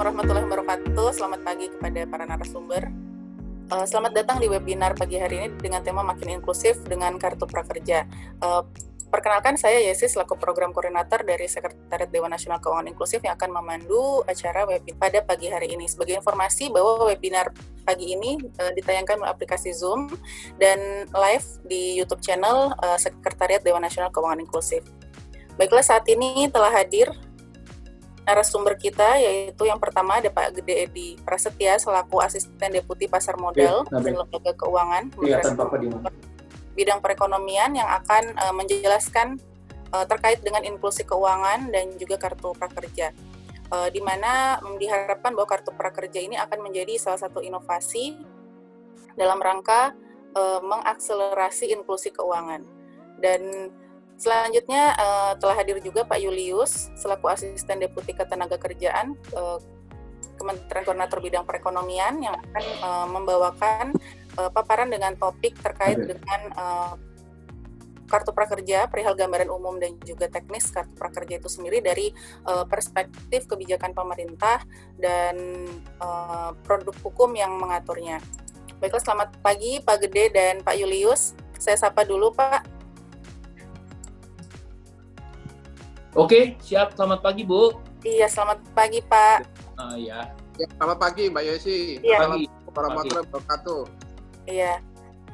warahmatullahi wabarakatuh. Selamat pagi kepada para narasumber. Selamat datang di webinar pagi hari ini dengan tema Makin Inklusif dengan Kartu Prakerja. Perkenalkan, saya Yesi selaku Program Koordinator dari Sekretariat Dewan Nasional Keuangan Inklusif yang akan memandu acara webinar pada pagi hari ini. Sebagai informasi bahwa webinar pagi ini ditayangkan melalui aplikasi Zoom dan live di YouTube channel Sekretariat Dewan Nasional Keuangan Inklusif. Baiklah, saat ini telah hadir narasumber kita, yaitu yang pertama ada Pak Gede Edi Prasetya selaku Asisten Deputi Pasar Modal dan Lembaga Keuangan bidang perekonomian yang akan menjelaskan terkait dengan inklusi keuangan dan juga kartu prakerja, di mana diharapkan bahwa kartu prakerja ini akan menjadi salah satu inovasi dalam rangka mengakselerasi inklusi keuangan. Dan selanjutnya telah hadir juga Pak Julius selaku Asisten Deputi Ketenagakerjaan Kementerian Koordinator Bidang Perekonomian yang akan membawakan paparan dengan topik terkait dengan kartu prakerja, perihal gambaran umum dan juga teknis kartu prakerja itu sendiri dari perspektif kebijakan pemerintah dan produk hukum yang mengaturnya. Baiklah, selamat pagi Pak Gede dan Pak Julius. Saya sapa dulu Pak. Oke, siap. Selamat pagi, Bu. Iya, selamat pagi, Pak. Ya. Selamat pagi, Mbak Yesi. Iya. Assalamualaikum warahmatullahi wabarakatuh. Iya.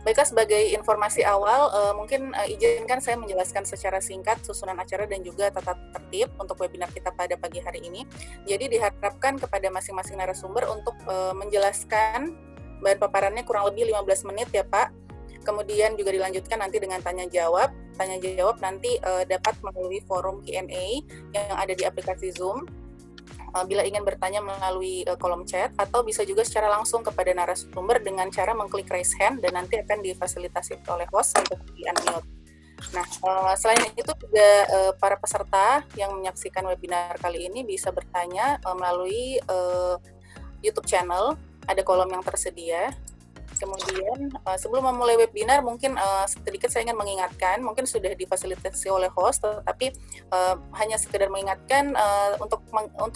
Baiklah, sebagai informasi awal, mungkin izinkan saya menjelaskan secara singkat susunan acara dan juga tata tertib untuk webinar kita pada pagi hari ini. Jadi diharapkan kepada masing-masing narasumber untuk menjelaskan bahan paparannya kurang lebih 15 menit ya, Pak. Kemudian juga dilanjutkan nanti dengan tanya jawab. Tanya jawab nanti dapat melalui forum Q&A yang ada di aplikasi Zoom. Bila ingin bertanya melalui kolom chat, atau bisa juga secara langsung kepada narasumber dengan cara mengklik raise hand dan nanti akan difasilitasi oleh host untuk di-unmute. Nah, selain itu juga para peserta yang menyaksikan webinar kali ini bisa bertanya melalui YouTube channel, ada kolom yang tersedia. Kemudian sebelum memulai webinar mungkin sedikit saya ingin mengingatkan, mungkin sudah difasilitasi oleh host, tetapi hanya sekedar mengingatkan untuk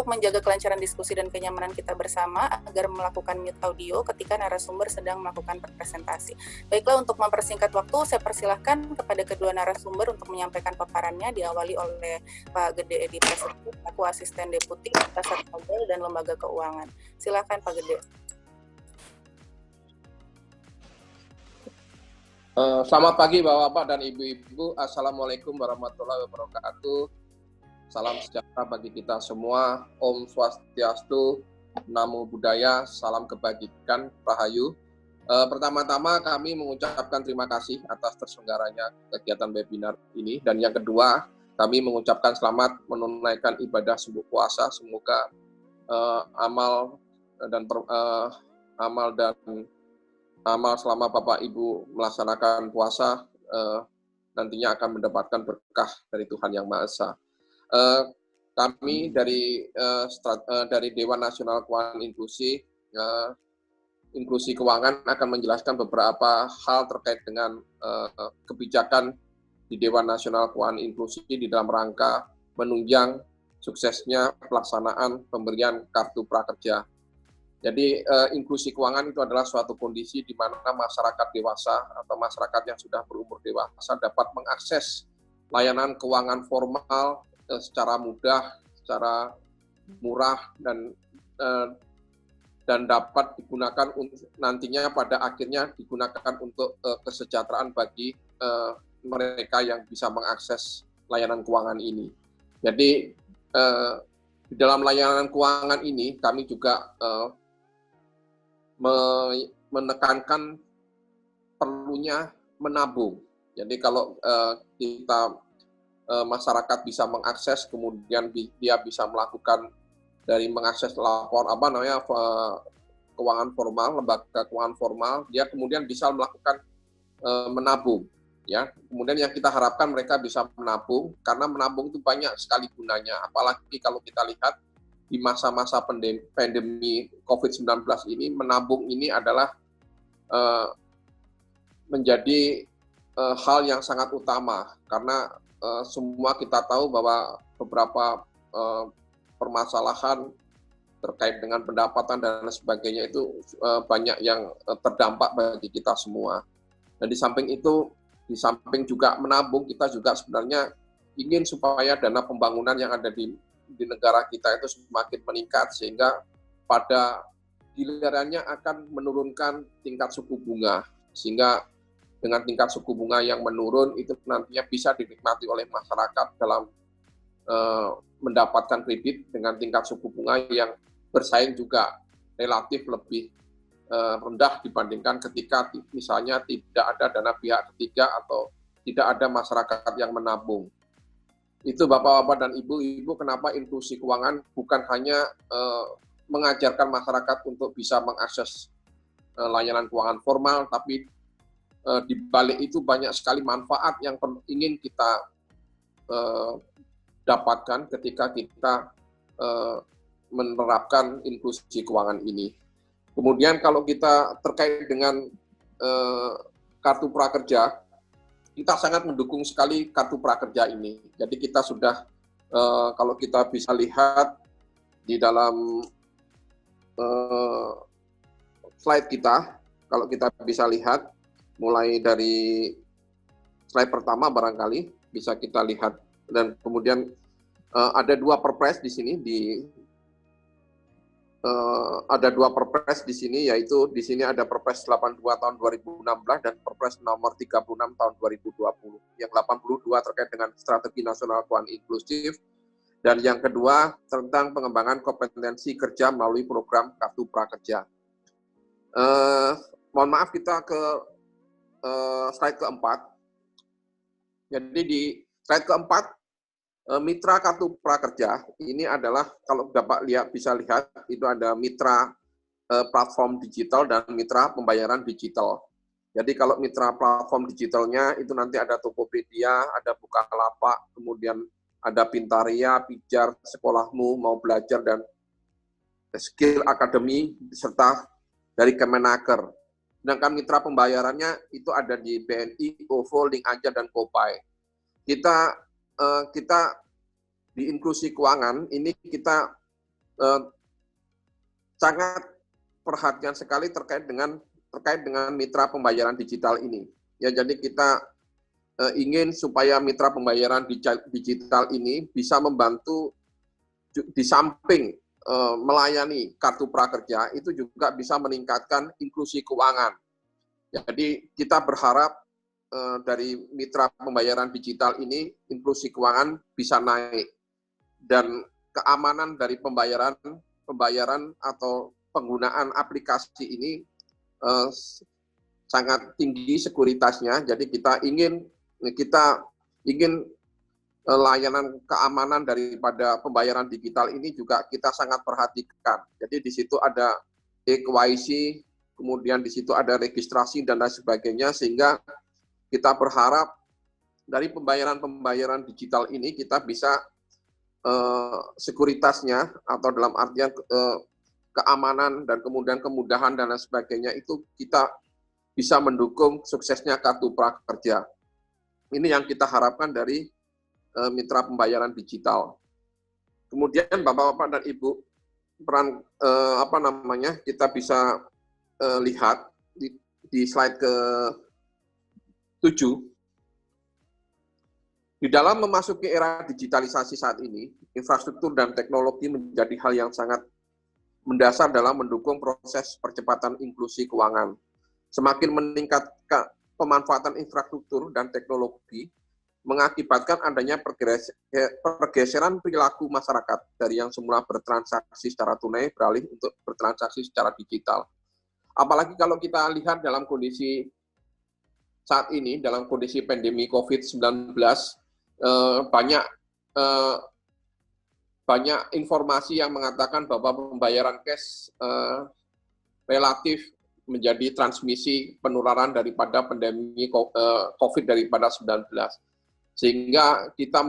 menjaga kelancaran diskusi dan kenyamanan kita bersama agar melakukan mute audio ketika narasumber sedang melakukan presentasi. Baiklah, untuk mempersingkat waktu saya persilahkan kepada kedua narasumber untuk menyampaikan paparannya, diawali oleh Pak Gede Edi Prasetya selaku Asisten Deputi Pasar Modal dan Lembaga Keuangan. Silakan Pak Gede. Selamat pagi Bapak-Bapak dan Ibu-Ibu. Assalamualaikum warahmatullahi wabarakatuh. Salam sejahtera bagi kita semua. Om Swastiastu, Namo Buddhaya, salam kebajikan, Rahayu. Pertama-tama kami mengucapkan terima kasih atas terselenggaranya kegiatan webinar ini. Dan yang kedua, kami mengucapkan selamat menunaikan ibadah subuh puasa. Semoga amal selama Bapak Ibu melaksanakan puasa nantinya akan mendapatkan berkah dari Tuhan Yang Maha Esa. Kami dari Dewan Nasional Keuangan Inklusi Keuangan akan menjelaskan beberapa hal terkait dengan kebijakan di Dewan Nasional Keuangan Inklusi di dalam rangka menunjang suksesnya pelaksanaan pemberian kartu prakerja. Jadi inklusi keuangan itu adalah suatu kondisi di mana masyarakat dewasa atau masyarakat yang sudah berumur dewasa dapat mengakses layanan keuangan formal secara mudah, secara murah dan dapat digunakan nantinya pada akhirnya digunakan untuk kesejahteraan bagi mereka yang bisa mengakses layanan keuangan ini. Jadi di dalam layanan keuangan ini kami juga menekankan perlunya menabung. Jadi kalau kita masyarakat bisa mengakses, kemudian dia bisa melakukan dari mengakses keuangan formal, lembaga keuangan formal, dia kemudian bisa melakukan menabung. Ya, kemudian yang kita harapkan mereka bisa menabung, karena menabung itu banyak sekali gunanya. Apalagi kalau kita lihat di masa-masa pandemi COVID-19 ini, menabung ini adalah menjadi hal yang sangat utama, karena semua kita tahu bahwa beberapa permasalahan terkait dengan pendapatan dan sebagainya itu banyak yang terdampak bagi kita semua. Dan di samping itu, di samping juga menabung, kita juga sebenarnya ingin supaya dana pembangunan yang ada di negara kita itu semakin meningkat, sehingga pada gilirannya akan menurunkan tingkat suku bunga, sehingga dengan tingkat suku bunga yang menurun itu nantinya bisa dinikmati oleh masyarakat dalam mendapatkan kredit dengan tingkat suku bunga yang bersaing juga relatif lebih rendah dibandingkan ketika misalnya tidak ada dana pihak ketiga atau tidak ada masyarakat yang menabung. Itu Bapak-Bapak dan Ibu-Ibu, kenapa inklusi keuangan bukan hanya mengajarkan masyarakat untuk bisa mengakses layanan keuangan formal, tapi di balik itu banyak sekali manfaat yang ingin kita dapatkan ketika kita menerapkan inklusi keuangan ini. Kemudian kalau kita terkait dengan kartu prakerja, kita sangat mendukung sekali kartu prakerja ini. Jadi kita sudah, kalau kita bisa lihat di dalam slide kita, kalau kita bisa lihat, mulai dari slide pertama barangkali bisa kita lihat, dan kemudian ada dua perpres di sini, ada dua perpres di sini, yaitu di sini ada Perpres 82 tahun 2016 dan Perpres nomor 36 tahun 2020. Yang 82 terkait dengan Strategi Nasional Keuangan Inklusif, dan yang kedua tentang pengembangan kompetensi kerja melalui program Kartu Prakerja. Mohon maaf, kita ke slide keempat. Jadi di slide keempat, mitra kartu prakerja ini adalah, kalau Bapak bisa lihat, itu ada mitra platform digital dan mitra pembayaran digital. Jadi kalau mitra platform digitalnya itu nanti ada Tokopedia, ada Bukalapak, kemudian ada Pintaria, Pijar, Sekolahmu, Mau Belajar, dan Skill Academy, serta dari Kemenaker. Sedangkan mitra pembayarannya itu ada di BNI, OVO, Link Aja, dan Kopay. Kita di inklusi keuangan ini kita sangat perhatian sekali terkait dengan mitra pembayaran digital ini. Ya, jadi kita ingin supaya mitra pembayaran digital ini bisa membantu di samping melayani kartu prakerja, itu juga bisa meningkatkan inklusi keuangan. Jadi kita berharap dari mitra pembayaran digital ini, inklusi keuangan bisa naik, dan keamanan dari pembayaran atau penggunaan aplikasi ini sangat tinggi sekuritasnya. Jadi kita ingin layanan keamanan daripada pembayaran digital ini juga kita sangat perhatikan. Jadi di situ ada KYC, kemudian di situ ada registrasi dan lain sebagainya, sehingga kita berharap dari pembayaran digital ini kita bisa sekuritasnya, atau dalam artian keamanan dan kemudian kemudahan dan lain sebagainya, itu kita bisa mendukung suksesnya kartu prakerja. Ini yang kita harapkan dari mitra pembayaran digital. Kemudian Bapak-bapak dan Ibu, peran kita bisa lihat di slide ke-7. Di dalam memasuki era digitalisasi saat ini, infrastruktur dan teknologi menjadi hal yang sangat mendasar dalam mendukung proses percepatan inklusi keuangan. Semakin meningkatkan pemanfaatan infrastruktur dan teknologi, mengakibatkan adanya pergeseran perilaku masyarakat dari yang semula bertransaksi secara tunai beralih untuk bertransaksi secara digital. Apalagi kalau kita lihat dalam kondisi saat ini, dalam kondisi pandemi COVID-19, banyak informasi yang mengatakan bahwa pembayaran cash relatif menjadi transmisi penularan daripada pandemi COVID daripada 19. Sehingga kita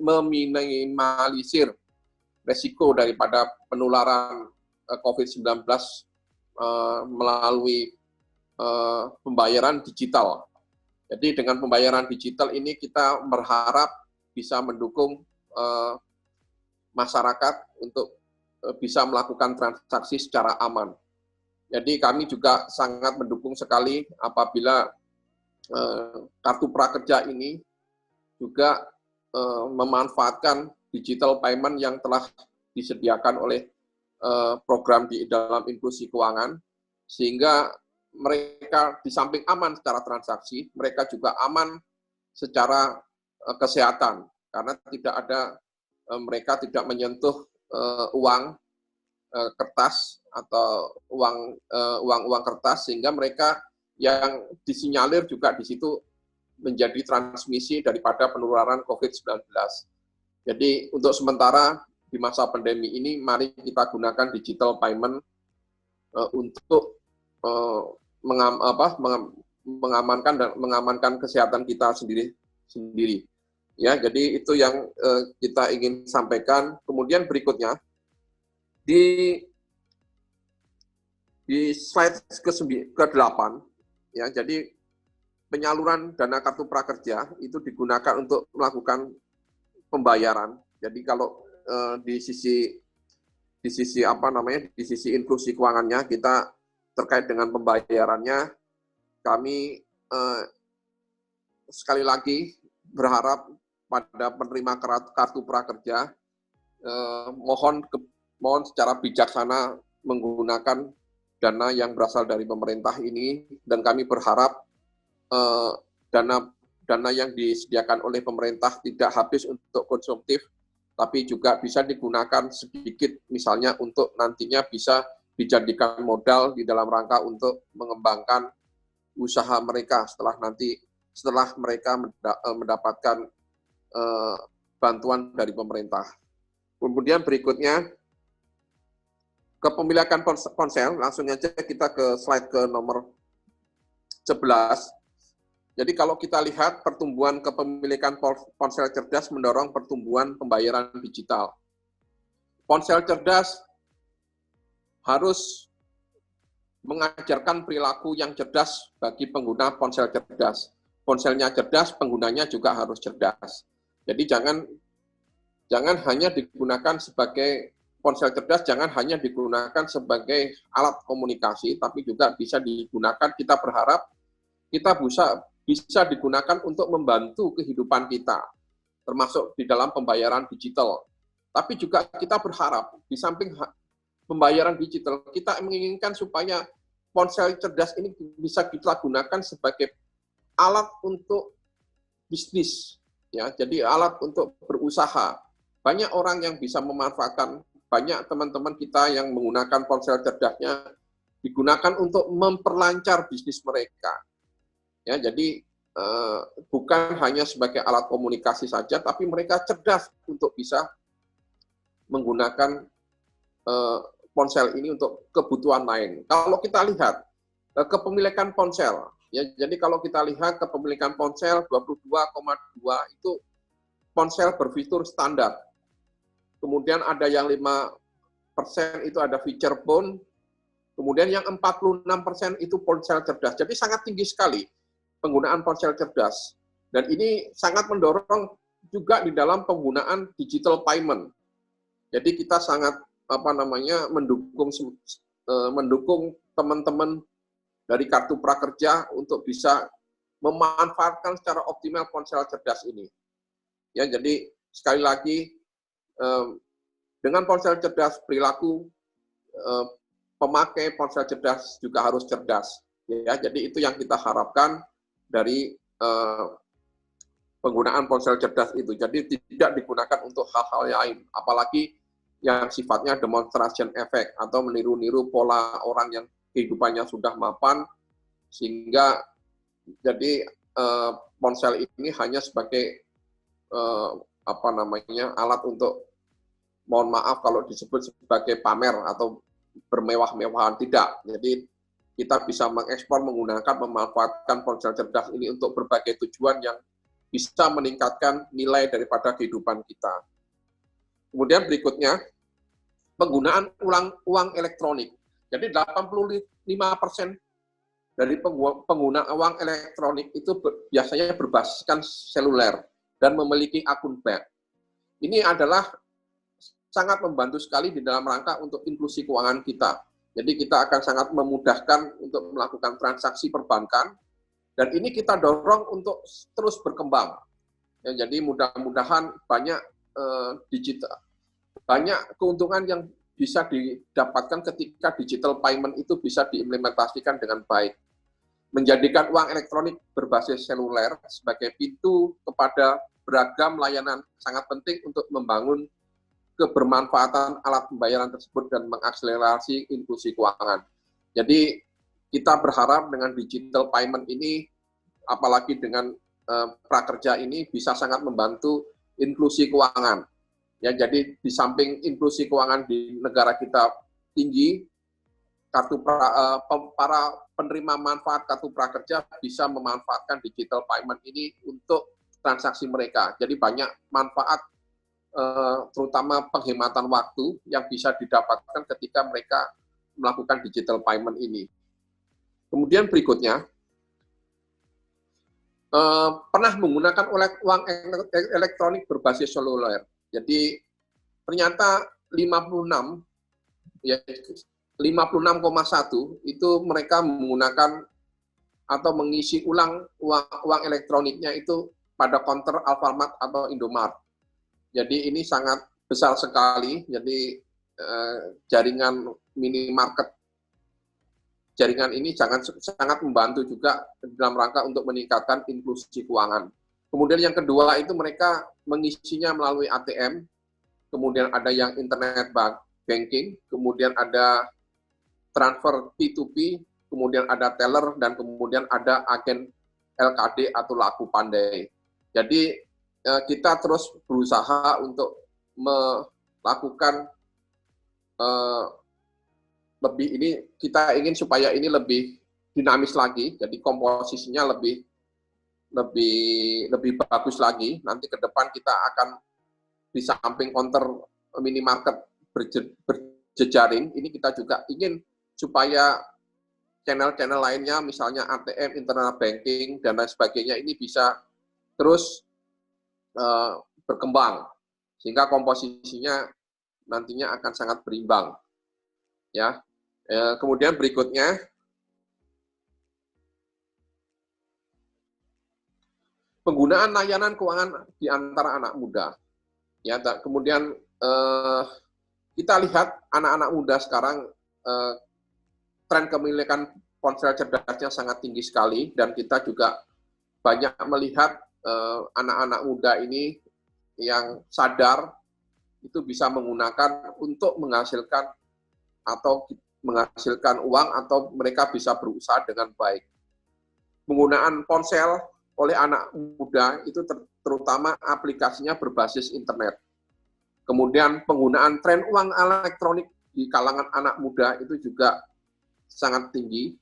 meminimalisir resiko daripada penularan COVID-19 melalui pembayaran digital. Jadi dengan pembayaran digital ini kita berharap bisa mendukung masyarakat untuk bisa melakukan transaksi secara aman. Jadi kami juga sangat mendukung sekali apabila kartu prakerja ini juga memanfaatkan digital payment yang telah disediakan oleh program di dalam inklusi keuangan, sehingga mereka di samping aman secara transaksi, mereka juga aman secara kesehatan, karena tidak ada mereka tidak menyentuh uang kertas atau uang kertas, sehingga mereka yang disinyalir juga di situ menjadi transmisi daripada penularan COVID-19. Jadi untuk sementara di masa pandemi ini, mari kita gunakan digital payment untuk mengamankan kesehatan kita sendiri. Ya, jadi itu yang kita ingin sampaikan. Kemudian berikutnya di slide ke-8, ya, jadi penyaluran dana kartu prakerja itu digunakan untuk melakukan pembayaran. Jadi kalau di sisi inklusi keuangannya, kita terkait dengan pembayarannya, kami sekali lagi berharap pada penerima kartu prakerja mohon secara bijaksana menggunakan dana yang berasal dari pemerintah ini, dan kami berharap dana yang disediakan oleh pemerintah tidak habis untuk konsumtif, tapi juga bisa digunakan sedikit misalnya untuk nantinya bisa dijadikan modal di dalam rangka untuk mengembangkan usaha mereka setelah mereka mendapatkan bantuan dari pemerintah. Kemudian berikutnya, kepemilikan ponsel, langsung aja kita ke slide ke nomor 11. Jadi kalau kita lihat pertumbuhan kepemilikan ponsel cerdas mendorong pertumbuhan pembayaran digital. Ponsel cerdas harus mengajarkan perilaku yang cerdas bagi pengguna ponsel cerdas. Ponselnya cerdas, penggunanya juga harus cerdas. Jadi jangan hanya digunakan sebagai ponsel cerdas, jangan hanya digunakan sebagai alat komunikasi, tapi juga bisa digunakan, kita berharap kita bisa digunakan untuk membantu kehidupan kita, termasuk di dalam pembayaran digital. Tapi juga kita berharap di samping pembayaran digital, kita menginginkan supaya ponsel cerdas ini bisa kita gunakan sebagai alat untuk bisnis, ya. Jadi alat untuk berusaha. Banyak orang yang bisa memanfaatkan, banyak teman-teman kita yang menggunakan ponsel cerdasnya digunakan untuk memperlancar bisnis mereka. Ya, jadi bukan hanya sebagai alat komunikasi saja, tapi mereka cerdas untuk bisa menggunakan ponsel ini untuk kebutuhan lain. Kalau kita lihat kepemilikan ponsel, ya, jadi kalau kita lihat kepemilikan ponsel 22,2 itu ponsel berfitur standar. Kemudian ada yang 5% itu ada feature phone, kemudian yang 46% itu ponsel cerdas. Jadi sangat tinggi sekali penggunaan ponsel cerdas. Dan ini sangat mendorong juga di dalam penggunaan digital payment. Jadi kita sangat mendukung teman-teman dari kartu prakerja untuk bisa memanfaatkan secara optimal ponsel cerdas ini. Ya, jadi sekali lagi dengan ponsel cerdas, perilaku pemakai ponsel cerdas juga harus cerdas. Ya, jadi itu yang kita harapkan dari penggunaan ponsel cerdas itu. Jadi tidak digunakan untuk hal-hal lain, apalagi yang sifatnya demonstration effect atau meniru-niru pola orang yang kehidupannya sudah mapan, sehingga jadi ponsel ini hanya sebagai alat untuk, mohon maaf kalau disebut sebagai pamer atau bermewah-mewahan, tidak. Jadi kita bisa mengekspor, menggunakan, memanfaatkan ponsel cerdas ini untuk berbagai tujuan yang bisa meningkatkan nilai daripada kehidupan kita. Kemudian berikutnya, penggunaan uang elektronik. Jadi 85% dari pengguna uang elektronik itu biasanya berbasiskan seluler dan memiliki akun bank. Ini adalah sangat membantu sekali di dalam rangka untuk inklusi keuangan kita. Jadi kita akan sangat memudahkan untuk melakukan transaksi perbankan, dan ini kita dorong untuk terus berkembang. Ya, jadi mudah-mudahan banyak banyak keuntungan yang bisa didapatkan ketika digital payment itu bisa diimplementasikan dengan baik. Menjadikan uang elektronik berbasis seluler sebagai pintu kepada beragam layanan sangat penting untuk membangun kebermanfaatan alat pembayaran tersebut dan mengakselerasi inklusi keuangan. Jadi kita berharap dengan digital payment ini, apalagi dengan prakerja ini, bisa sangat membantu inklusi keuangan. Ya, jadi di samping inklusi keuangan di negara kita tinggi, para penerima manfaat kartu prakerja bisa memanfaatkan digital payment ini untuk transaksi mereka. Jadi banyak manfaat, terutama penghematan waktu yang bisa didapatkan ketika mereka melakukan digital payment ini. Kemudian berikutnya, pernah menggunakan uang elektronik berbasis seluler. Jadi ternyata 56,1 itu mereka menggunakan atau mengisi ulang uang elektroniknya itu pada counter Alfamart atau Indomart. Jadi ini sangat besar sekali. Jadi jaringan minimarket, jaringan ini sangat membantu juga dalam rangka untuk meningkatkan inklusi keuangan. Kemudian yang kedua itu mereka mengisinya melalui ATM, kemudian ada yang internet banking, kemudian ada transfer P2P, kemudian ada teller, dan kemudian ada agen LKD atau laku pandai. Jadi kita terus berusaha untuk melakukan lebih ini, kita ingin supaya ini lebih dinamis lagi, jadi komposisinya lebih bagus lagi. Nanti ke depan kita akan di samping counter minimarket berjejaring, ini kita juga ingin supaya channel-channel lainnya, misalnya ATM, internet banking, dan lain sebagainya, ini bisa terus berkembang, sehingga komposisinya nantinya akan sangat berimbang. Ya. Kemudian berikutnya, penggunaan layanan keuangan di antara anak muda. Ya, kemudian kita lihat anak-anak muda sekarang tren kepemilikan ponsel cerdasnya sangat tinggi sekali, dan kita juga banyak melihat anak-anak muda ini yang sadar itu bisa menggunakan untuk menghasilkan uang, atau mereka bisa berusaha dengan baik. Penggunaan ponsel oleh anak muda itu terutama aplikasinya berbasis internet. Kemudian penggunaan tren uang elektronik di kalangan anak muda itu juga sangat tinggi.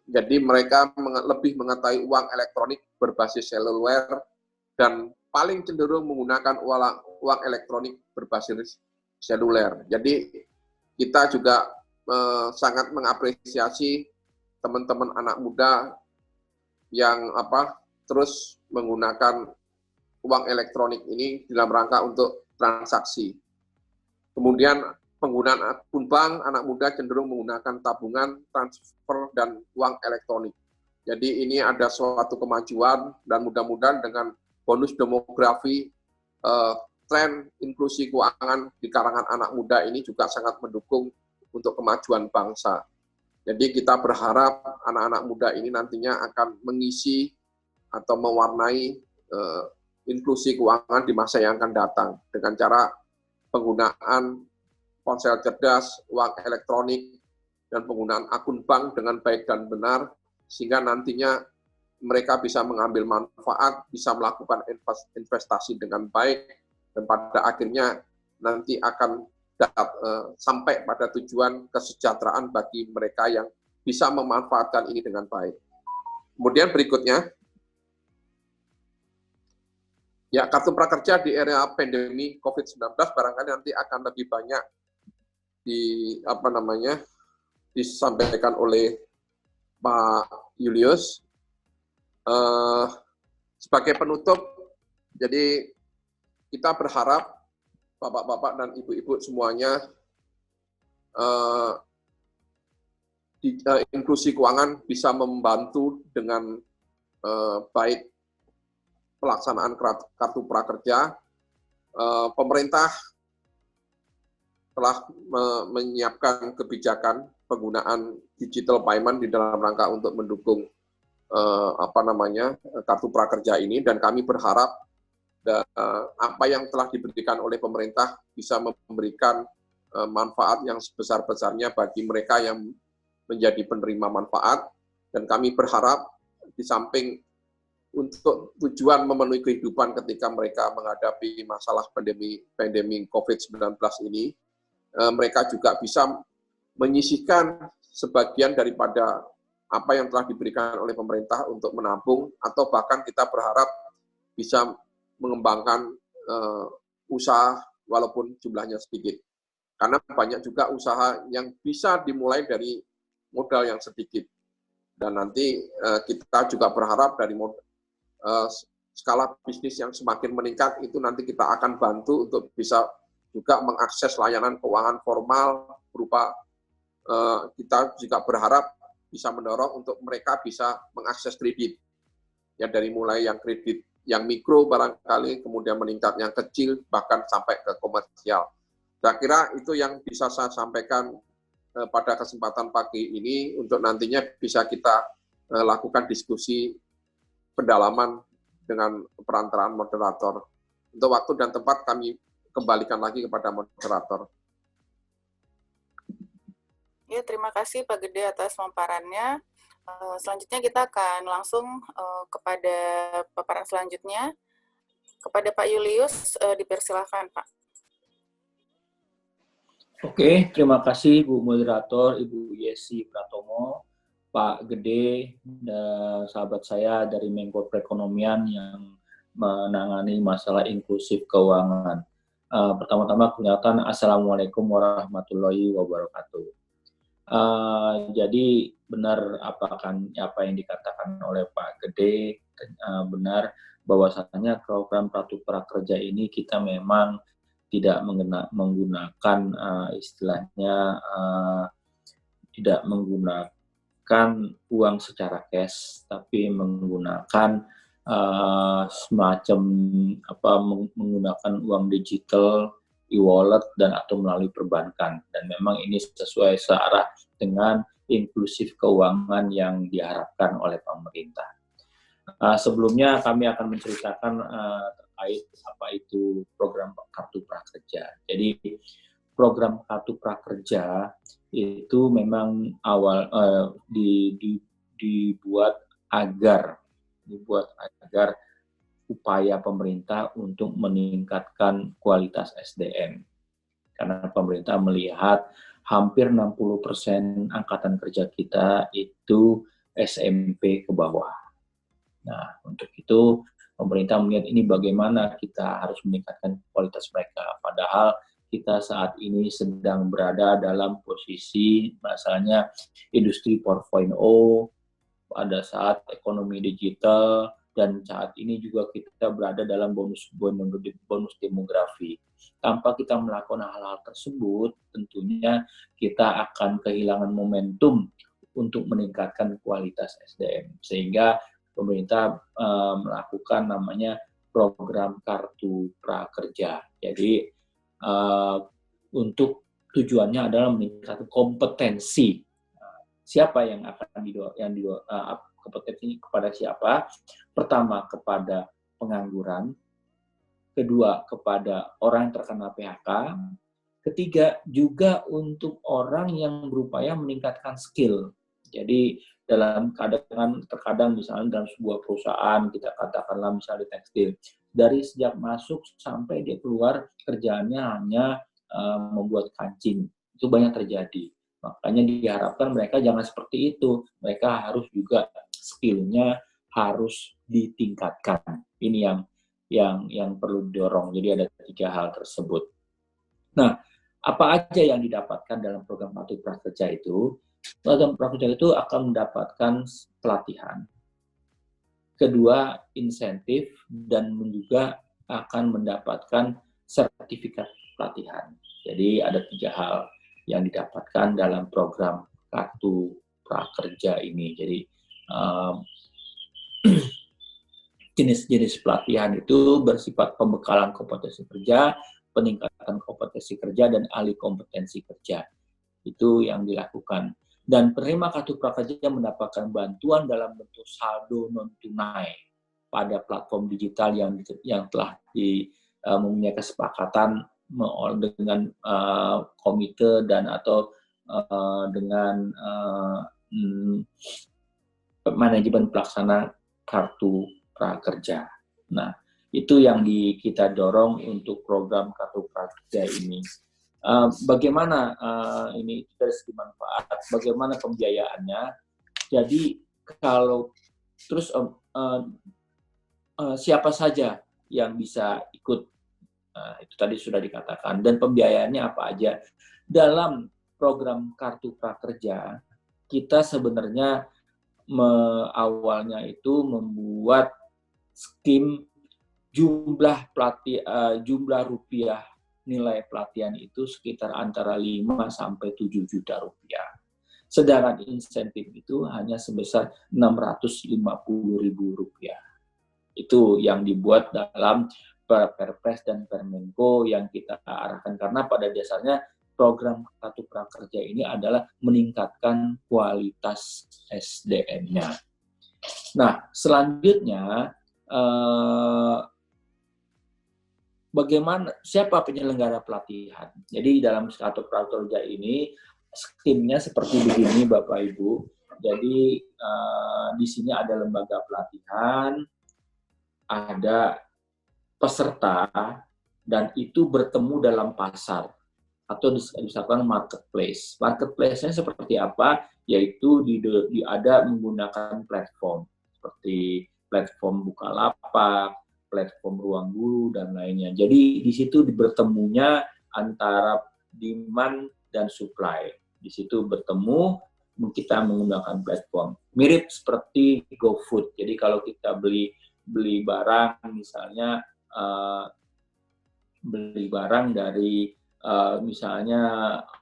Jadi mereka lebih mengetahui uang elektronik berbasis seluler dan paling cenderung menggunakan uang elektronik berbasis seluler. Jadi kita juga sangat mengapresiasi teman-teman anak muda yang terus menggunakan uang elektronik ini dalam rangka untuk transaksi. Kemudian penggunaan akun bank, anak muda cenderung menggunakan tabungan, transfer, dan uang elektronik. Jadi ini ada suatu kemajuan, dan mudah-mudahan dengan bonus demografi, tren inklusi keuangan di kalangan anak muda ini juga sangat mendukung untuk kemajuan bangsa. Jadi kita berharap anak-anak muda ini nantinya akan mengisi atau mewarnai inklusi keuangan di masa yang akan datang dengan cara penggunaan ponsel cerdas, uang elektronik, dan penggunaan akun bank dengan baik dan benar, sehingga nantinya mereka bisa mengambil manfaat, bisa melakukan investasi dengan baik, dan pada akhirnya nanti akan sampai pada tujuan kesejahteraan bagi mereka yang bisa memanfaatkan ini dengan baik. Kemudian berikutnya, ya, kartu prakerja di era pandemi COVID-19 barangkali nanti akan lebih banyak disampaikan oleh Pak Julius. Sebagai penutup, jadi kita berharap Bapak-bapak dan ibu-ibu semuanya, inklusi keuangan bisa membantu dengan baik pelaksanaan kartu prakerja. Pemerintah telah menyiapkan kebijakan penggunaan digital payment di dalam rangka untuk mendukung kartu prakerja ini, dan kami berharap apa yang telah diberikan oleh pemerintah bisa memberikan manfaat yang sebesar-besarnya bagi mereka yang menjadi penerima manfaat, dan kami berharap di samping untuk tujuan memenuhi kehidupan ketika mereka menghadapi masalah pandemi COVID-19 ini, mereka juga bisa menyisihkan sebagian daripada apa yang telah diberikan oleh pemerintah untuk menabung, atau bahkan kita berharap bisa mengembangkan usaha walaupun jumlahnya sedikit. Karena banyak juga usaha yang bisa dimulai dari modal yang sedikit. Dan nanti kita juga berharap dari skala bisnis yang semakin meningkat itu nanti kita akan bantu untuk bisa juga mengakses layanan keuangan formal berupa kita juga berharap bisa mendorong untuk mereka bisa mengakses kredit. Ya, dari mulai yang kredit yang mikro barangkali, kemudian meningkat yang kecil, bahkan sampai ke komersial. Saya kira itu yang bisa saya sampaikan pada kesempatan pagi ini, untuk nantinya bisa kita lakukan diskusi pendalaman dengan perantaraan moderator. Untuk waktu dan tempat kami kembalikan lagi kepada moderator. Ya, terima kasih Pak Gede atas pemaparannya. Selanjutnya kita akan langsung kepada paparan selanjutnya. Kepada Pak Julius, dipersilahkan Pak. Oke, terima kasih Bu Moderator, Ibu Yesi Pratomo, Pak Gede, dan sahabat saya dari Menko Perekonomian yang menangani masalah inklusif keuangan. Pertama-tama kenalkan, Assalamualaikum warahmatullahi wabarakatuh. Jadi benar apa yang dikatakan oleh Pak Gede, benar bahwasannya program Kartu Prakerja ini kita memang tidak menggunakan istilahnya tidak menggunakan uang secara cash, tapi menggunakan semacam menggunakan uang digital, e-wallet, dan atau melalui perbankan. Dan memang ini sesuai searah dengan inklusif keuangan yang diharapkan oleh pemerintah. Sebelumnya kami akan menceritakan terkait apa itu program Kartu Prakerja. Jadi program Kartu Prakerja itu memang dibuat agar upaya pemerintah untuk meningkatkan kualitas SDM. Karena pemerintah melihat hampir 60% angkatan kerja kita itu SMP ke bawah. Nah, untuk itu pemerintah melihat ini bagaimana kita harus meningkatkan kualitas mereka. Padahal kita saat ini sedang berada dalam posisi misalnya industri 4.0, pada saat ekonomi digital, dan saat ini juga kita berada dalam bonus demografi. Tanpa kita melakukan hal-hal tersebut, tentunya kita akan kehilangan momentum untuk meningkatkan kualitas SDM. Sehingga pemerintah melakukan namanya program Kartu Prakerja. Jadi untuk tujuannya adalah meningkatkan kompetensi. Siapa yang akan kompetensi kepada siapa? Pertama, kepada pengangguran. Kedua, kepada orang yang terkena PHK. Ketiga, juga untuk orang yang berupaya meningkatkan skill. Jadi terkadang misalnya dalam sebuah perusahaan, kita katakanlah misalnya di tekstil, dari sejak masuk sampai dia keluar kerjaannya hanya membuat kancing, itu banyak terjadi. Makanya diharapkan mereka jangan seperti itu, mereka harus juga skill-nya harus ditingkatkan. Ini yang perlu didorong. Jadi ada 3 hal tersebut. Nah, apa aja yang didapatkan dalam program Kartu Prakerja itu? Program prakerja itu akan mendapatkan pelatihan. Kedua, insentif, dan juga akan mendapatkan sertifikat pelatihan. Jadi ada 3 hal yang didapatkan dalam program Kartu Prakerja ini. Jadi jenis-jenis pelatihan itu bersifat pembekalan kompetensi kerja, peningkatan kompetensi kerja, dan alih kompetensi kerja. Itu yang dilakukan. Dan penerima kartu prakerja mendapatkan bantuan dalam bentuk saldo non-tunai pada platform digital yang telah mempunyai kesepakatan dengan komite dan atau dengan manajemen pelaksana kartu prakerja. Nah, itu yang kita dorong untuk program kartu prakerja ini. Bagaimana ini dari segi manfaat, bagaimana pembiayaannya? Jadi kalau terus siapa saja yang bisa ikut, itu tadi sudah dikatakan, dan pembiayaannya apa aja. Dalam program kartu prakerja, kita sebenarnya awalnya itu membuat skim jumlah rupiah nilai pelatihan itu sekitar antara 5 sampai 7 juta rupiah. Sedangkan insentif itu hanya sebesar 650.000 rupiah. Itu yang dibuat dalam Perpres dan Permenko yang kita arahkan, karena pada dasarnya program kartu prakerja ini adalah meningkatkan kualitas SDM-nya. Nah, selanjutnya bagaimana, siapa penyelenggara pelatihan? Jadi dalam kartu prakerja ini skimnya seperti begini, Bapak Ibu. Jadi di sini ada lembaga pelatihan, ada peserta, dan itu bertemu dalam pasar atau disebutkan marketplace. Marketplace-nya seperti apa? Yaitu ada menggunakan platform seperti platform Bukalapak, platform Ruang Guru, dan lainnya. Jadi di situ bertemunya antara demand dan supply. Di situ bertemu, kita menggunakan platform. Mirip seperti GoFood. Jadi kalau kita beli barang, misalnya beli barang dari misalnya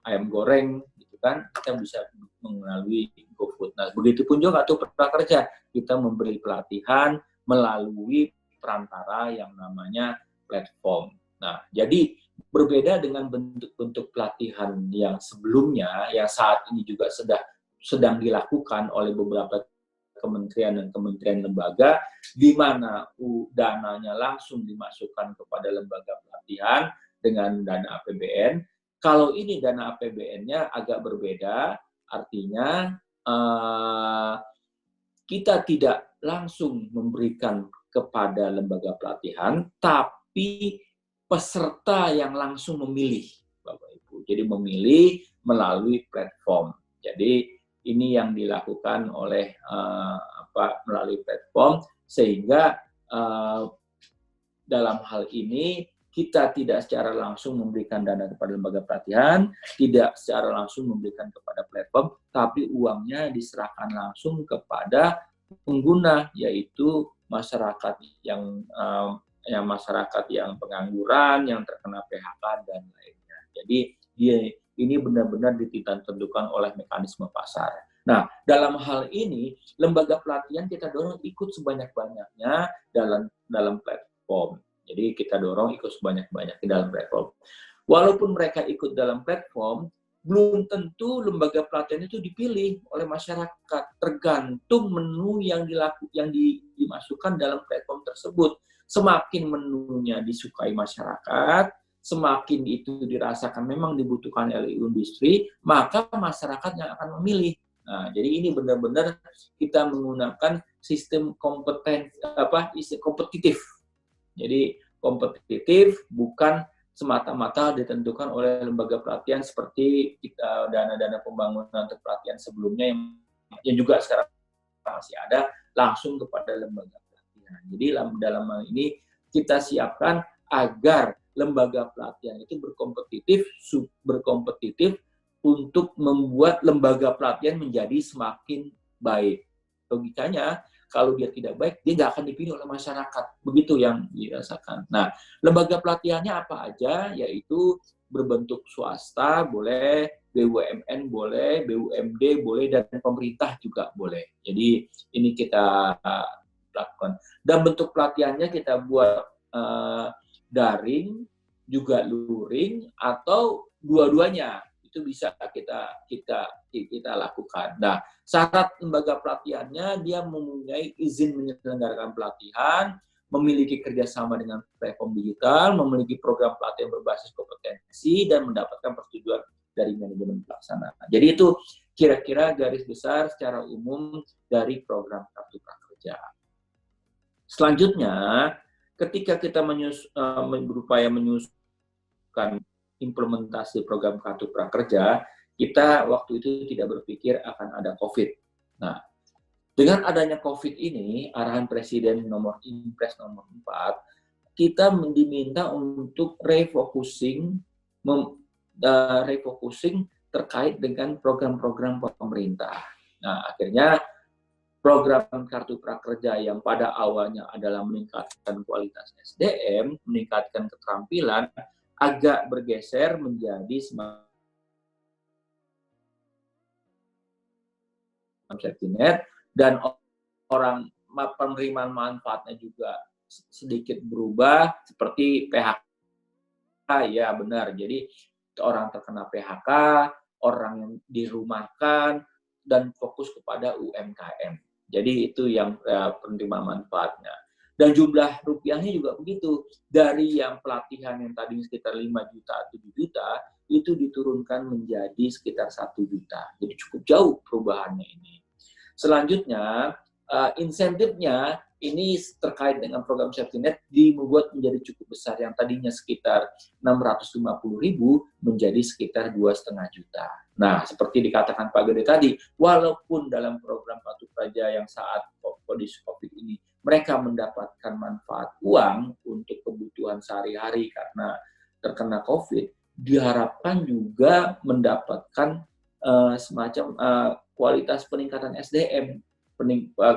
ayam goreng, gitu kan, kita bisa melalui GoFood. Nah, begitu pun juga kartu prakerja, kita memberi pelatihan melalui perantara yang namanya platform. Nah, jadi berbeda dengan bentuk-bentuk pelatihan yang sebelumnya, yang saat ini juga sedang dilakukan oleh beberapa kementerian dan kementerian lembaga, di mana dananya langsung dimasukkan kepada lembaga pelatihan dengan dana APBN. Kalau ini dana APBN-nya agak berbeda, artinya kita tidak langsung memberikan kepada lembaga pelatihan, tapi peserta yang langsung memilih, Bapak Ibu. Jadi memilih melalui platform. Jadi ini yang dilakukan oleh melalui platform, sehingga dalam hal ini kita tidak secara langsung memberikan dana kepada lembaga pelatihan, tidak secara langsung memberikan kepada platform, tapi uangnya diserahkan langsung kepada pengguna, yaitu masyarakat yang pengangguran, yang terkena PHK dan lainnya. Jadi ini benar-benar ditentukan oleh mekanisme pasar. Nah, dalam hal ini lembaga pelatihan kita dorong ikut sebanyak-banyaknya dalam platform. Jadi kita dorong ikut sebanyak-banyaknya di dalam platform. Walaupun mereka ikut dalam platform, belum tentu lembaga pelatihan itu dipilih oleh masyarakat, tergantung menu yang dimasukkan dalam platform tersebut. Semakin menunya disukai masyarakat, semakin itu dirasakan memang dibutuhkan oleh industri, maka masyarakat yang akan memilih. Nah, jadi ini benar-benar kita menggunakan sistem kompetitif. Jadi kompetitif, bukan semata-mata ditentukan oleh lembaga pelatihan seperti dana-dana pembangunan untuk pelatihan sebelumnya yang juga sekarang masih ada langsung kepada lembaga pelatihan. Jadi dalam hal ini kita siapkan agar lembaga pelatihan itu berkompetitif untuk membuat lembaga pelatihan menjadi semakin baik. Logikanya, kalau dia tidak baik, dia nggak akan dipilih oleh masyarakat. Begitu yang dirasakan. Nah, lembaga pelatihannya apa aja? Yaitu berbentuk swasta, boleh, BUMN boleh, BUMD boleh, dan pemerintah juga boleh. Jadi ini kita lakukan. Dan bentuk pelatihannya kita buat daring, juga luring, atau dua-duanya. Itu bisa kita lakukan. Nah, syarat lembaga pelatihannya, dia mempunyai izin menyelenggarakan pelatihan, memiliki kerjasama dengan platform digital, memiliki program pelatihan berbasis kompetensi, dan mendapatkan persetujuan dari manajemen pelaksana. Jadi itu kira-kira garis besar secara umum dari program Kartu Prakerja. Selanjutnya, ketika kita berupaya menyusun implementasi program Kartu Prakerja, kita waktu itu tidak berpikir akan ada COVID. Nah, dengan adanya COVID ini, arahan Presiden Impres nomor 4, kita diminta untuk refocusing terkait dengan program-program pemerintah. Nah, akhirnya program Kartu Prakerja yang pada awalnya adalah meningkatkan kualitas SDM, meningkatkan keterampilan, agak bergeser menjadi semacam safety net, dan orang penerimaan manfaatnya juga sedikit berubah, seperti PHK. Ya benar, jadi orang terkena PHK, orang yang dirumahkan, dan fokus kepada UMKM. Jadi itu yang penerimaan manfaatnya. Dan jumlah rupiahnya juga begitu. Dari yang pelatihan yang tadi sekitar 5 juta, 7 juta, itu diturunkan menjadi sekitar 1 juta. Jadi cukup jauh perubahannya ini. Selanjutnya, insentifnya ini terkait dengan program safety net dibuat menjadi cukup besar, yang tadinya sekitar 650.000 menjadi sekitar 2,5 juta. Nah, seperti dikatakan Pak Gede tadi, walaupun dalam program Kartu Prakerja yang saat kondisi COVID ini mereka mendapatkan manfaat uang untuk kebutuhan sehari-hari karena terkena COVID, diharapkan juga mendapatkan semacam kualitas peningkatan SDM,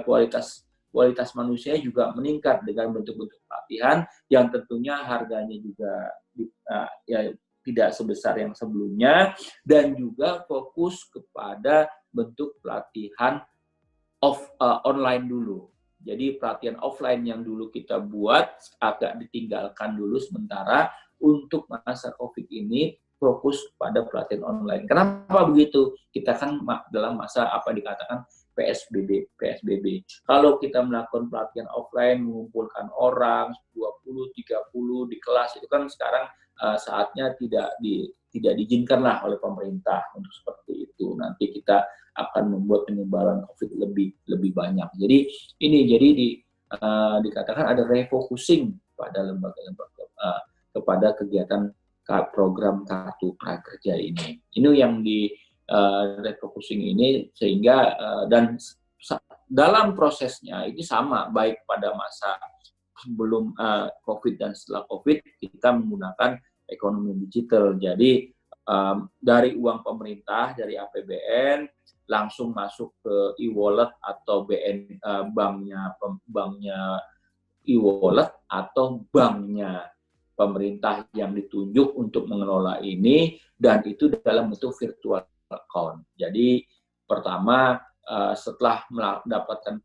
kualitas manusia juga meningkat dengan bentuk-bentuk pelatihan yang tentunya harganya juga tidak sebesar yang sebelumnya, dan juga fokus kepada bentuk pelatihan online dulu. Jadi pelatihan offline yang dulu kita buat agak ditinggalkan dulu sementara untuk masa COVID ini, fokus pada pelatihan online. Kenapa begitu? Kita kan dalam masa apa dikatakan PSBB. Kalau kita melakukan pelatihan offline, mengumpulkan orang 20, 30 di kelas, itu kan sekarang saatnya tidak diizinkan lah oleh pemerintah untuk seperti itu. Nanti kita akan membuat penyebaran COVID lebih banyak. Jadi ini dikatakan ada refocusing pada lembaga-lembaga kepada kegiatan program Kartu Prakerja ini. Ini yang di refocusing ini, sehingga dan dalam prosesnya ini sama, baik pada masa sebelum COVID dan setelah COVID, kita menggunakan ekonomi digital. Jadi dari uang pemerintah, dari APBN, langsung masuk ke e-wallet atau banknya e-wallet atau banknya pemerintah yang ditunjuk untuk mengelola ini, dan itu dalam bentuk virtual account. Jadi pertama setelah mendapatkan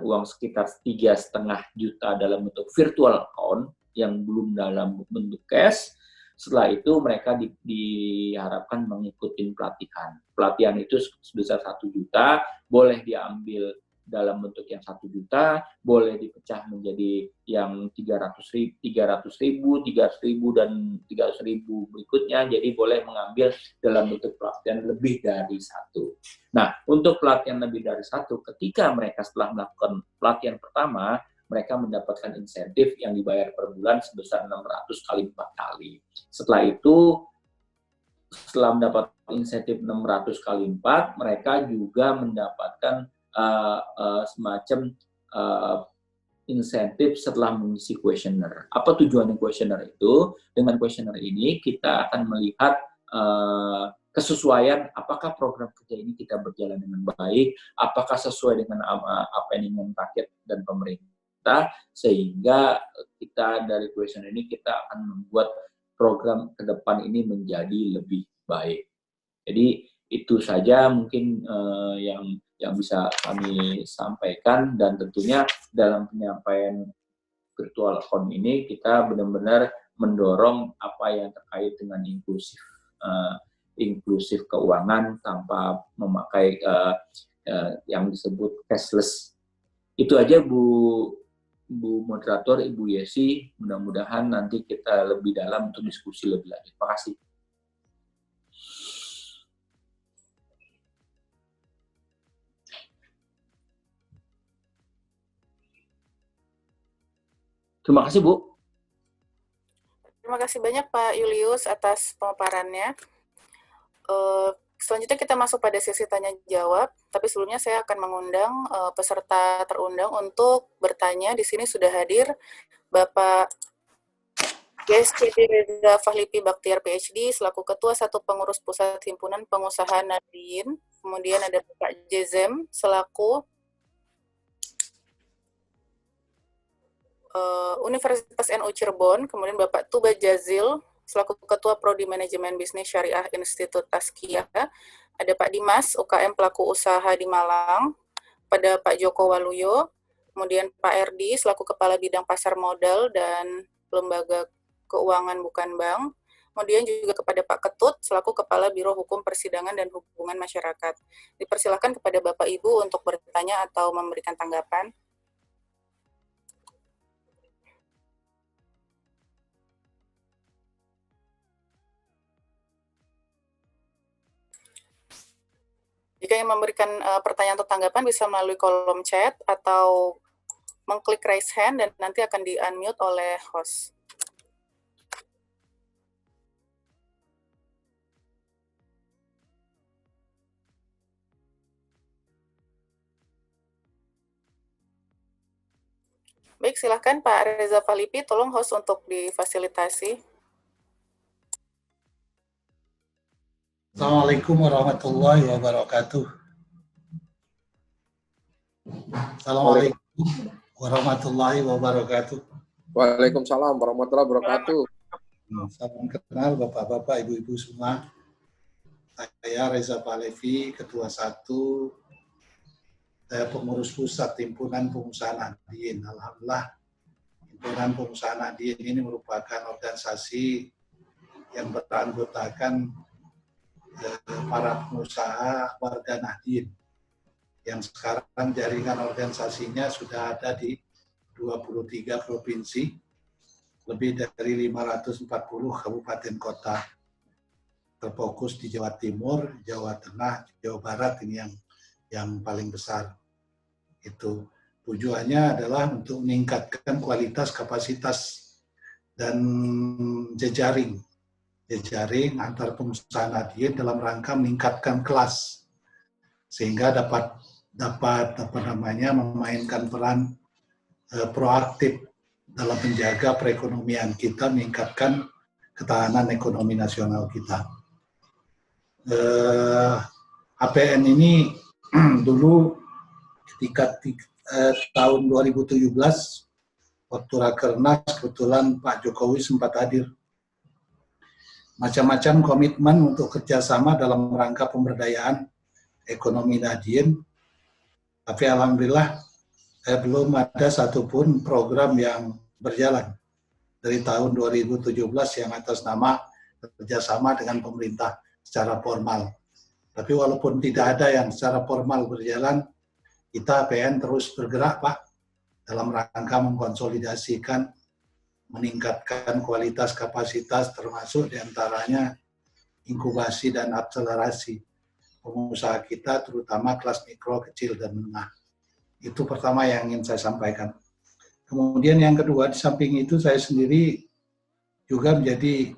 uang sekitar 3,5 juta dalam bentuk virtual account yang belum dalam bentuk cash, setelah itu mereka diharapkan mengikuti pelatihan. Pelatihan itu sebesar 1 juta, boleh diambil dalam bentuk yang 1 juta, boleh dipecah menjadi yang 300.000, 300.000, dan 300.000 berikutnya. Jadi boleh mengambil dalam bentuk pelatihan lebih dari 1. Nah, untuk pelatihan lebih dari 1, ketika mereka setelah melakukan pelatihan pertama, mereka mendapatkan insentif yang dibayar per bulan sebesar 600 kali 4 kali. Setelah itu, setelah mendapat insentif 600 kali 4, mereka juga mendapatkan semacam insentif setelah mengisi kuesioner. Apa tujuan kuesioner itu? Dengan kuesioner ini kita akan melihat kesesuaian apakah program kerja ini kita berjalan dengan baik, apakah sesuai dengan apa yang ingin rakyat dan pemerintah, sehingga kita dari question ini kita akan membuat program ke depan ini menjadi lebih baik. Jadi itu saja mungkin yang bisa kami sampaikan, dan tentunya dalam penyampaian virtual account ini kita benar-benar mendorong apa yang terkait dengan inklusif keuangan tanpa memakai yang disebut cashless. Itu aja Bu Moderator, Ibu Yesi, mudah-mudahan nanti kita lebih dalam untuk diskusi lebih lanjut. Terima kasih. Terima kasih, Bu. Terima kasih banyak Pak Julius atas pemaparannya. Selanjutnya kita masuk pada sesi tanya-jawab, tapi sebelumnya saya akan mengundang peserta terundang untuk bertanya. Di sini sudah hadir Bapak GSCD Reza Fahlipi Baktiar PhD, selaku Ketua Satu Pengurus Pusat Himpunan Pengusaha Nadien. Kemudian ada Bapak Jezem, selaku Universitas NU Cirebon, kemudian Bapak Tuba Jazil, selaku Ketua Prodi Manajemen Bisnis Syariah Institut Tazkiyah, ada Pak Dimas, UKM Pelaku Usaha di Malang, pada Pak Joko Waluyo, kemudian Pak Erdi, selaku Kepala Bidang Pasar Modal dan Lembaga Keuangan Bukan Bank, kemudian juga kepada Pak Ketut, selaku Kepala Biro Hukum Persidangan dan Hubungan Masyarakat. Dipersilakan kepada Bapak Ibu untuk bertanya atau memberikan tanggapan. Jika yang memberikan pertanyaan atau tanggapan bisa melalui kolom chat atau mengklik raise hand dan nanti akan di-unmute oleh host. Baik, silakan Pak Reza Fahlipi, tolong host untuk difasilitasi. Assalamualaikum warahmatullahi wabarakatuh. Assalamualaikum warahmatullahi wabarakatuh. Waalaikumsalam warahmatullahi wabarakatuh. Salam kenal Bapak-Bapak, Ibu-Ibu semua. Saya Reza Fahlipi, Ketua Satu, Pengurus Pusat Himpunan Pengusaha Nadien. Alhamdulillah, Himpunan Pengusaha Nadien ini merupakan organisasi yang beranggotakan para pengusaha warga Nadien yang sekarang jaringan organisasinya sudah ada di 23 provinsi, lebih dari 540 kabupaten kota, terfokus di Jawa Timur, Jawa Tengah, Jawa Barat, ini yang paling besar. Itu tujuannya adalah untuk meningkatkan kualitas, kapasitas, dan jejaring antar pengusaha Nadien dalam rangka meningkatkan kelas, sehingga dapat memainkan peran proaktif dalam menjaga perekonomian kita, meningkatkan ketahanan ekonomi nasional kita. APN ini dulu ketika tahun 2017 waktu Rakernas, kebetulan Pak Jokowi sempat hadir. Macam-macam komitmen untuk kerjasama dalam rangka pemberdayaan ekonomi Nadien. Tapi alhamdulillah belum ada satupun program yang berjalan dari tahun 2017 yang atas nama kerjasama dengan pemerintah secara formal. Tapi walaupun tidak ada yang secara formal berjalan, kita APN terus bergerak, Pak, dalam rangka mengkonsolidasikan, meningkatkan kualitas kapasitas, termasuk diantaranya inkubasi dan akselerasi pengusaha kita, terutama kelas mikro, kecil, dan menengah. Itu pertama yang ingin saya sampaikan. Kemudian yang kedua, di samping itu saya sendiri juga menjadi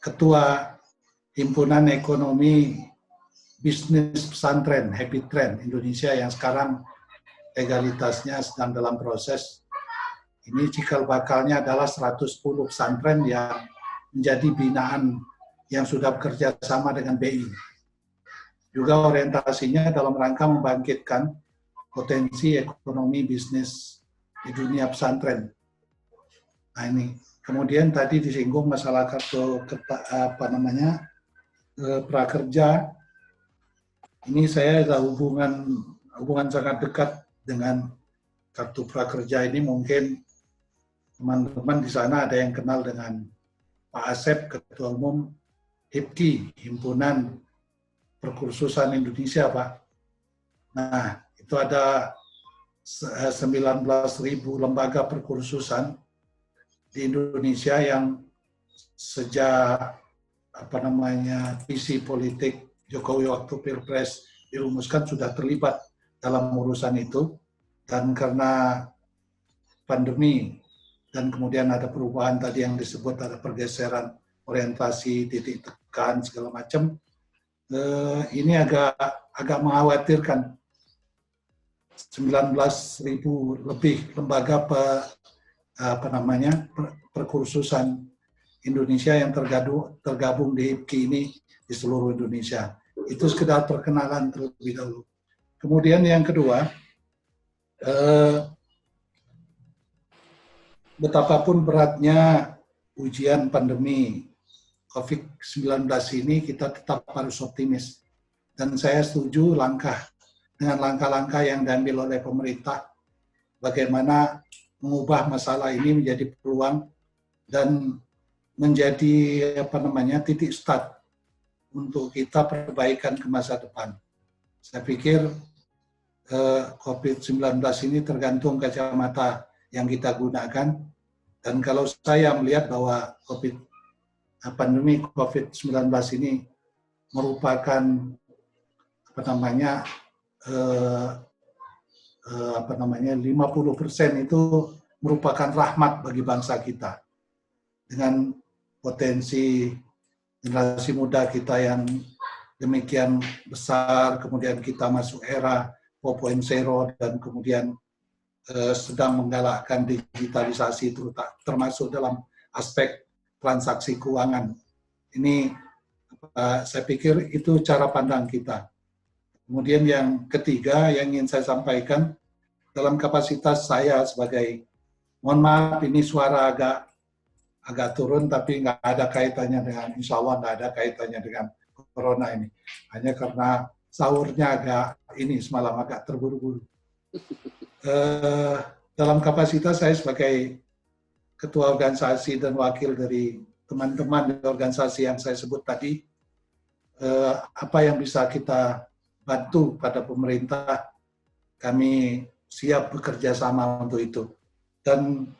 Ketua Himpunan Ekonomi Bisnis Pesantren, Happy Trend Indonesia, yang sekarang legalitasnya sedang dalam proses. Ini cikal bakalnya adalah 110 pesantren yang menjadi binaan yang sudah bekerja sama dengan BI. Juga orientasinya dalam rangka membangkitkan potensi ekonomi bisnis di dunia pesantren. Nah ini, kemudian tadi disinggung masalah kartu prakerja. Ini saya ada hubungan sangat dekat dengan kartu prakerja ini. Mungkin teman-teman di sana ada yang kenal dengan Pak Asep, Ketua Umum HIPKI, Himpunan Perkursusan Indonesia, Pak. Nah, itu ada 19.000 lembaga perkursusan di Indonesia yang sejak visi politik Jokowi waktu Pilpres dirumuskan sudah terlibat dalam urusan itu, dan karena pandemi dan kemudian ada perubahan tadi yang disebut ada pergeseran orientasi, titik tekan segala macam, ini agak mengkhawatirkan. 19.000 lebih lembaga perkursusan Indonesia yang tergabung di HIPKI ini di seluruh Indonesia. Itu sekedar perkenalan terlebih dahulu. Kemudian yang kedua, betapapun beratnya ujian pandemi COVID-19 ini, kita tetap harus optimis. Dan saya setuju dengan langkah-langkah yang diambil oleh pemerintah, bagaimana mengubah masalah ini menjadi peluang dan menjadi titik start untuk kita perbaikan ke masa depan. Saya pikir COVID-19 ini tergantung kacamata yang kita gunakan, dan kalau saya melihat bahwa pandemi COVID-19 ini merupakan 50% itu merupakan rahmat bagi bangsa kita. Dengan potensi generasi muda kita yang demikian besar, kemudian kita masuk era 4.0 dan kemudian sedang menggalakkan digitalisasi termasuk dalam aspek transaksi keuangan. Ini saya pikir itu cara pandang kita. Kemudian yang ketiga yang ingin saya sampaikan, dalam kapasitas saya sebagai, mohon maaf ini suara agak turun, tapi nggak ada kaitannya dengan, insya Allah nggak ada kaitannya dengan corona ini. Hanya karena sahurnya semalam agak terburu-buru. Dalam kapasitas saya sebagai ketua organisasi dan wakil dari teman-teman di organisasi yang saya sebut tadi, apa yang bisa kita bantu pada pemerintah, kami siap bekerja sama untuk itu. Dan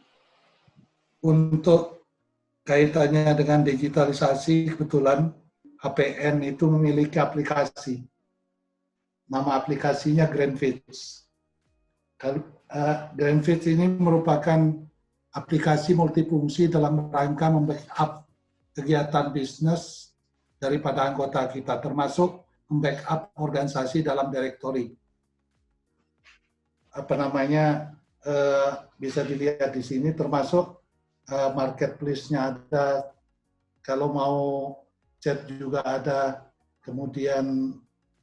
untuk kaitannya dengan digitalisasi, kebetulan HPN itu memiliki aplikasi. Nama aplikasinya Grandfits. Grandfits ini merupakan aplikasi multifungsi dalam rangka membackup kegiatan bisnis daripada anggota kita, termasuk membackup organisasi dalam direktori. Bisa dilihat di sini, termasuk marketplace-nya ada, kalau mau chat juga ada, kemudian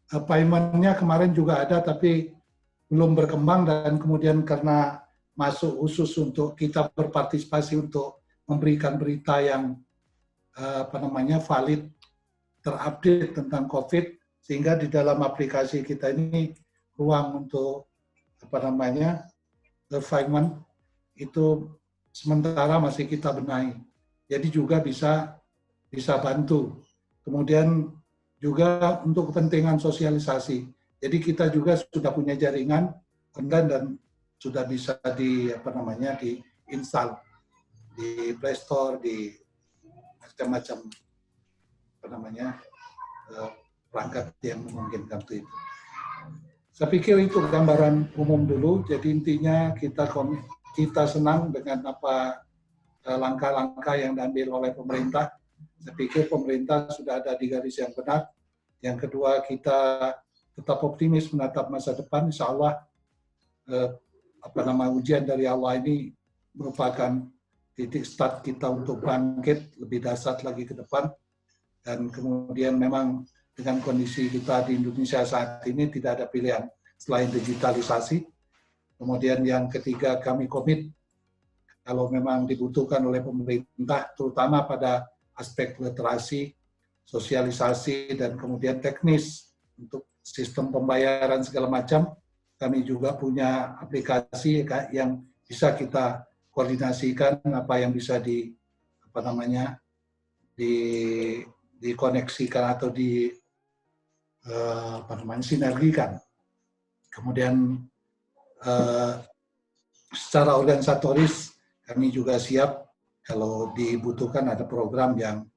payment-nya kemarin juga ada, tapi belum berkembang, dan kemudian karena masuk khusus untuk kita berpartisipasi untuk memberikan berita yang valid, terupdate tentang COVID, sehingga di dalam aplikasi kita ini ruang untuk payment itu sementara masih kita benahi. Jadi juga bisa bantu. Kemudian juga untuk kepentingan sosialisasi. Jadi kita juga sudah punya jaringan online dan sudah bisa diinstal di Play Store, di macam-macam perangkat yang memungkinkan itu. Saya pikir itu gambaran umum dulu. Jadi intinya kita senang dengan langkah-langkah yang diambil oleh pemerintah. Saya pikir pemerintah sudah ada di garis yang benar. Yang kedua, kita tetap optimis menatap masa depan. Insya Allah ujian dari Allah ini merupakan titik start kita untuk bangkit lebih dahsyat lagi ke depan. Dan kemudian memang dengan kondisi kita di Indonesia saat ini tidak ada pilihan selain digitalisasi. Kemudian yang ketiga, kami komit kalau memang dibutuhkan oleh pemerintah, terutama pada aspek literasi, sosialisasi, dan kemudian teknis untuk sistem pembayaran segala macam, kami juga punya aplikasi yang bisa kita koordinasikan apa yang bisa dikoneksikan atau sinergikan. Kemudian secara organisatoris kami juga siap kalau dibutuhkan ada program yang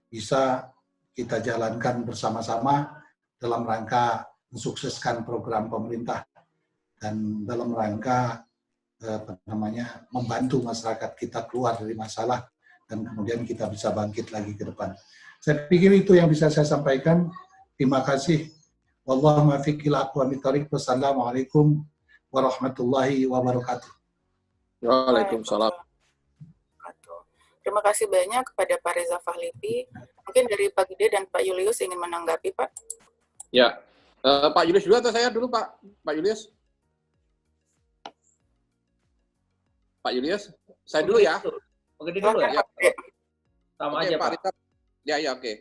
bisa kita jalankan bersama-sama dalam rangka mensukseskan program pemerintah dan dalam rangka membantu masyarakat kita keluar dari masalah dan kemudian kita bisa bangkit lagi ke depan. Saya pikir itu yang bisa saya sampaikan. Terima kasih. Wallahu muwaffiq ila aqwamit thoriq. Wassalamualaikum warahmatullahi wabarakatuh. Waalaikumsalam. Terima kasih banyak kepada Pak Reza Fahlipi. Mungkin dari Pak Gede dan Pak Julius ingin menanggapi, Pak. Ya, Pak Julius dulu atau saya dulu, Pak? Pak Julius? Pak Julius? Saya dulu ya? Pak Gede dulu ya? Sama oke, aja, Pak Pak. Riza. Ya, oke.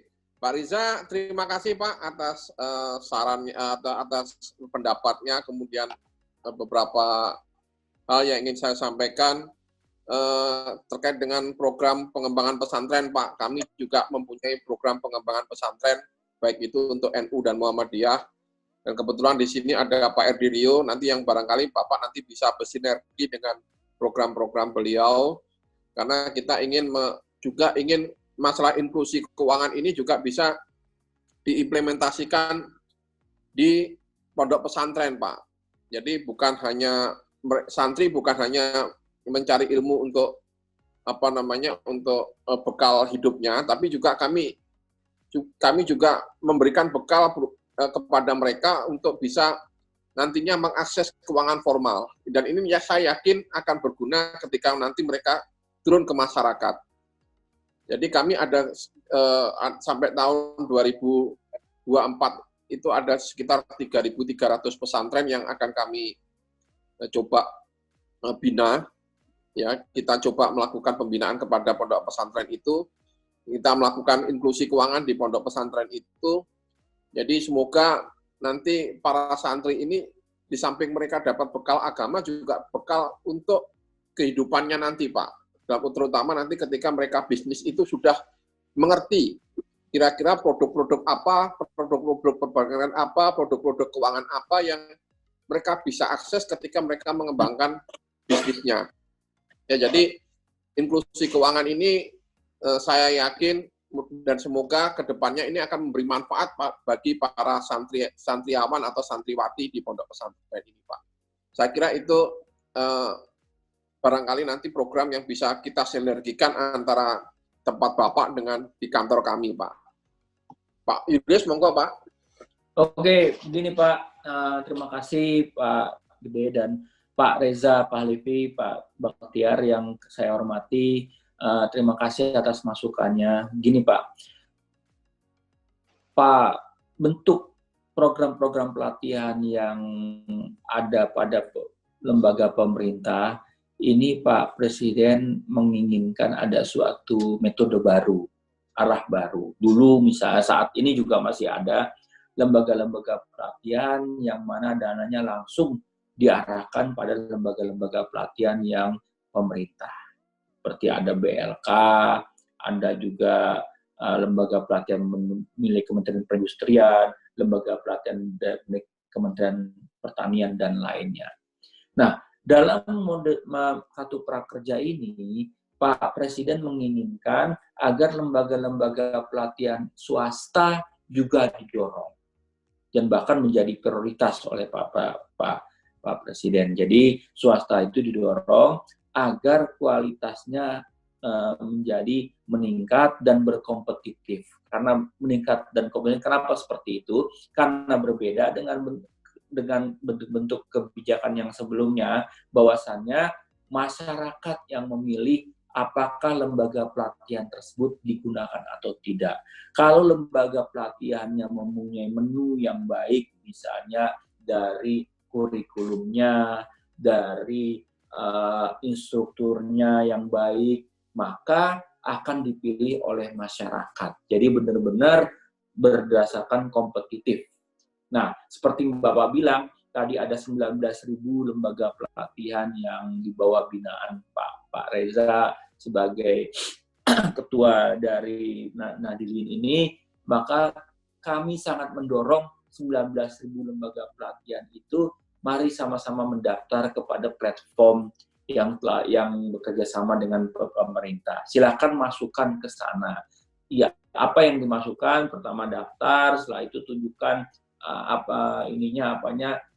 Pak Riza, terima kasih, Pak, atas sarannya, atas pendapatnya, kemudian beberapa hal yang ingin saya sampaikan terkait dengan program pengembangan pesantren, Pak. Kami juga mempunyai program pengembangan pesantren, baik itu untuk NU dan Muhammadiyah. Dan kebetulan di sini ada Pak Erdi Rio, nanti yang barangkali Bapak nanti bisa bersinergi dengan program-program beliau, karena kita ingin masalah inklusi keuangan ini juga bisa diimplementasikan di pondok pesantren, Pak. Jadi santri bukan hanya mencari ilmu untuk untuk bekal hidupnya, tapi juga kami juga memberikan bekal kepada mereka untuk bisa nantinya mengakses keuangan formal. Dan ini saya yakin akan berguna ketika nanti mereka turun ke masyarakat. Jadi kami ada sampai tahun 2024 itu ada sekitar 3.300 pesantren yang akan kami coba bina. Ya, kita coba melakukan pembinaan kepada pondok pesantren itu. Kita melakukan inklusi keuangan di pondok pesantren itu. Jadi semoga nanti para santri ini di samping mereka dapat bekal agama juga bekal untuk kehidupannya nanti, Pak. Terutama nanti ketika mereka bisnis itu sudah mengerti kira-kira produk-produk apa, produk-produk perbankan apa, produk-produk keuangan apa yang mereka bisa akses ketika mereka mengembangkan bisnisnya. Ya, jadi inklusi keuangan ini saya yakin dan semoga kedepannya ini akan memberi manfaat, Pak, bagi para santriawan atau santriwati di pondok pesantren ini, Pak. Saya kira itu barangkali nanti program yang bisa kita sinergikan antara tempat Bapak dengan di kantor kami, Pak. Pak Julius, monggo, Pak. Oke, begini Pak. Terima kasih Pak Gede dan Pak Reza Fahlipi, Pak Bakhtiar yang saya hormati. Terima kasih atas masukannya. Gini Pak, bentuk program-program pelatihan yang ada pada lembaga pemerintah, ini Pak Presiden menginginkan ada suatu metode baru, arah baru. Dulu misalnya saat ini juga masih ada lembaga-lembaga pelatihan yang mana dananya langsung diarahkan pada lembaga-lembaga pelatihan yang pemerintah. Seperti ada BLK, ada juga lembaga pelatihan milik Kementerian Perindustrian, lembaga pelatihan milik Kementerian Pertanian, dan lainnya. Nah, dalam kartu prakerja ini, Pak Presiden menginginkan agar lembaga-lembaga pelatihan swasta juga didorong dan bahkan menjadi prioritas oleh Pak Presiden. Jadi swasta itu didorong agar kualitasnya menjadi meningkat dan berkompetitif. Karena meningkat dan kompetitif, kenapa seperti itu? Karena berbeda dengan bentuk kebijakan yang sebelumnya, bahwasannya masyarakat yang memilih apakah lembaga pelatihan tersebut digunakan atau tidak. Kalau lembaga pelatihannya mempunyai menu yang baik, misalnya dari kurikulumnya, dari instrukturnya yang baik, maka akan dipilih oleh masyarakat. Jadi benar-benar berdasarkan kompetitif. Nah, seperti Bapak bilang, tadi ada 19.000 lembaga pelatihan yang di bawah binaan Pak Reza sebagai ketua dari Nadilin ini, maka kami sangat mendorong 19.000 lembaga pelatihan itu, mari sama-sama mendaftar kepada platform yang bekerja sama dengan pemerintah. Silakan masukkan ke sana. Ya, apa yang dimasukkan? Pertama daftar, setelah itu tunjukkan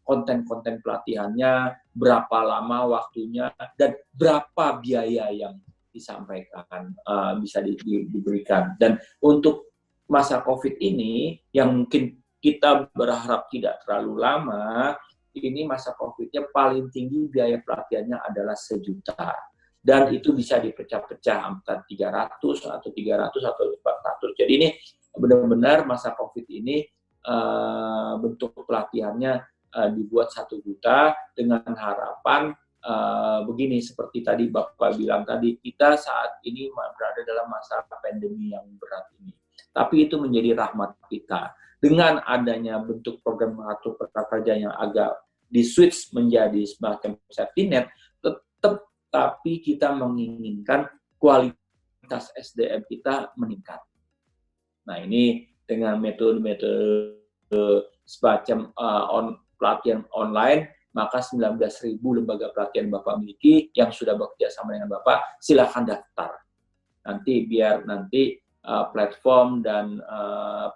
konten-konten pelatihannya, berapa lama waktunya, dan berapa biaya yang disampaikan, bisa diberikan. Dan untuk masa COVID ini, yang mungkin kita berharap tidak terlalu lama, ini masa COVID-nya paling tinggi biaya pelatihannya adalah 1 juta. Dan itu bisa dipecah-pecah antara 300 atau 400. Jadi ini benar-benar masa COVID ini bentuk pelatihannya dibuat 1 juta dengan harapan begini, seperti tadi Bapak bilang tadi, kita saat ini berada dalam masa pandemi yang berat ini. Tapi itu menjadi rahmat kita. Dengan adanya bentuk program kartu prakerja yang agak di-switch menjadi semacam safety net, tetap tapi kita menginginkan kualitas SDM kita meningkat. Nah, ini dengan metode-metode semacam pelatihan online, maka 19.000 lembaga pelatihan Bapak miliki yang sudah bekerja sama dengan Bapak, silakan daftar. Nanti platform dan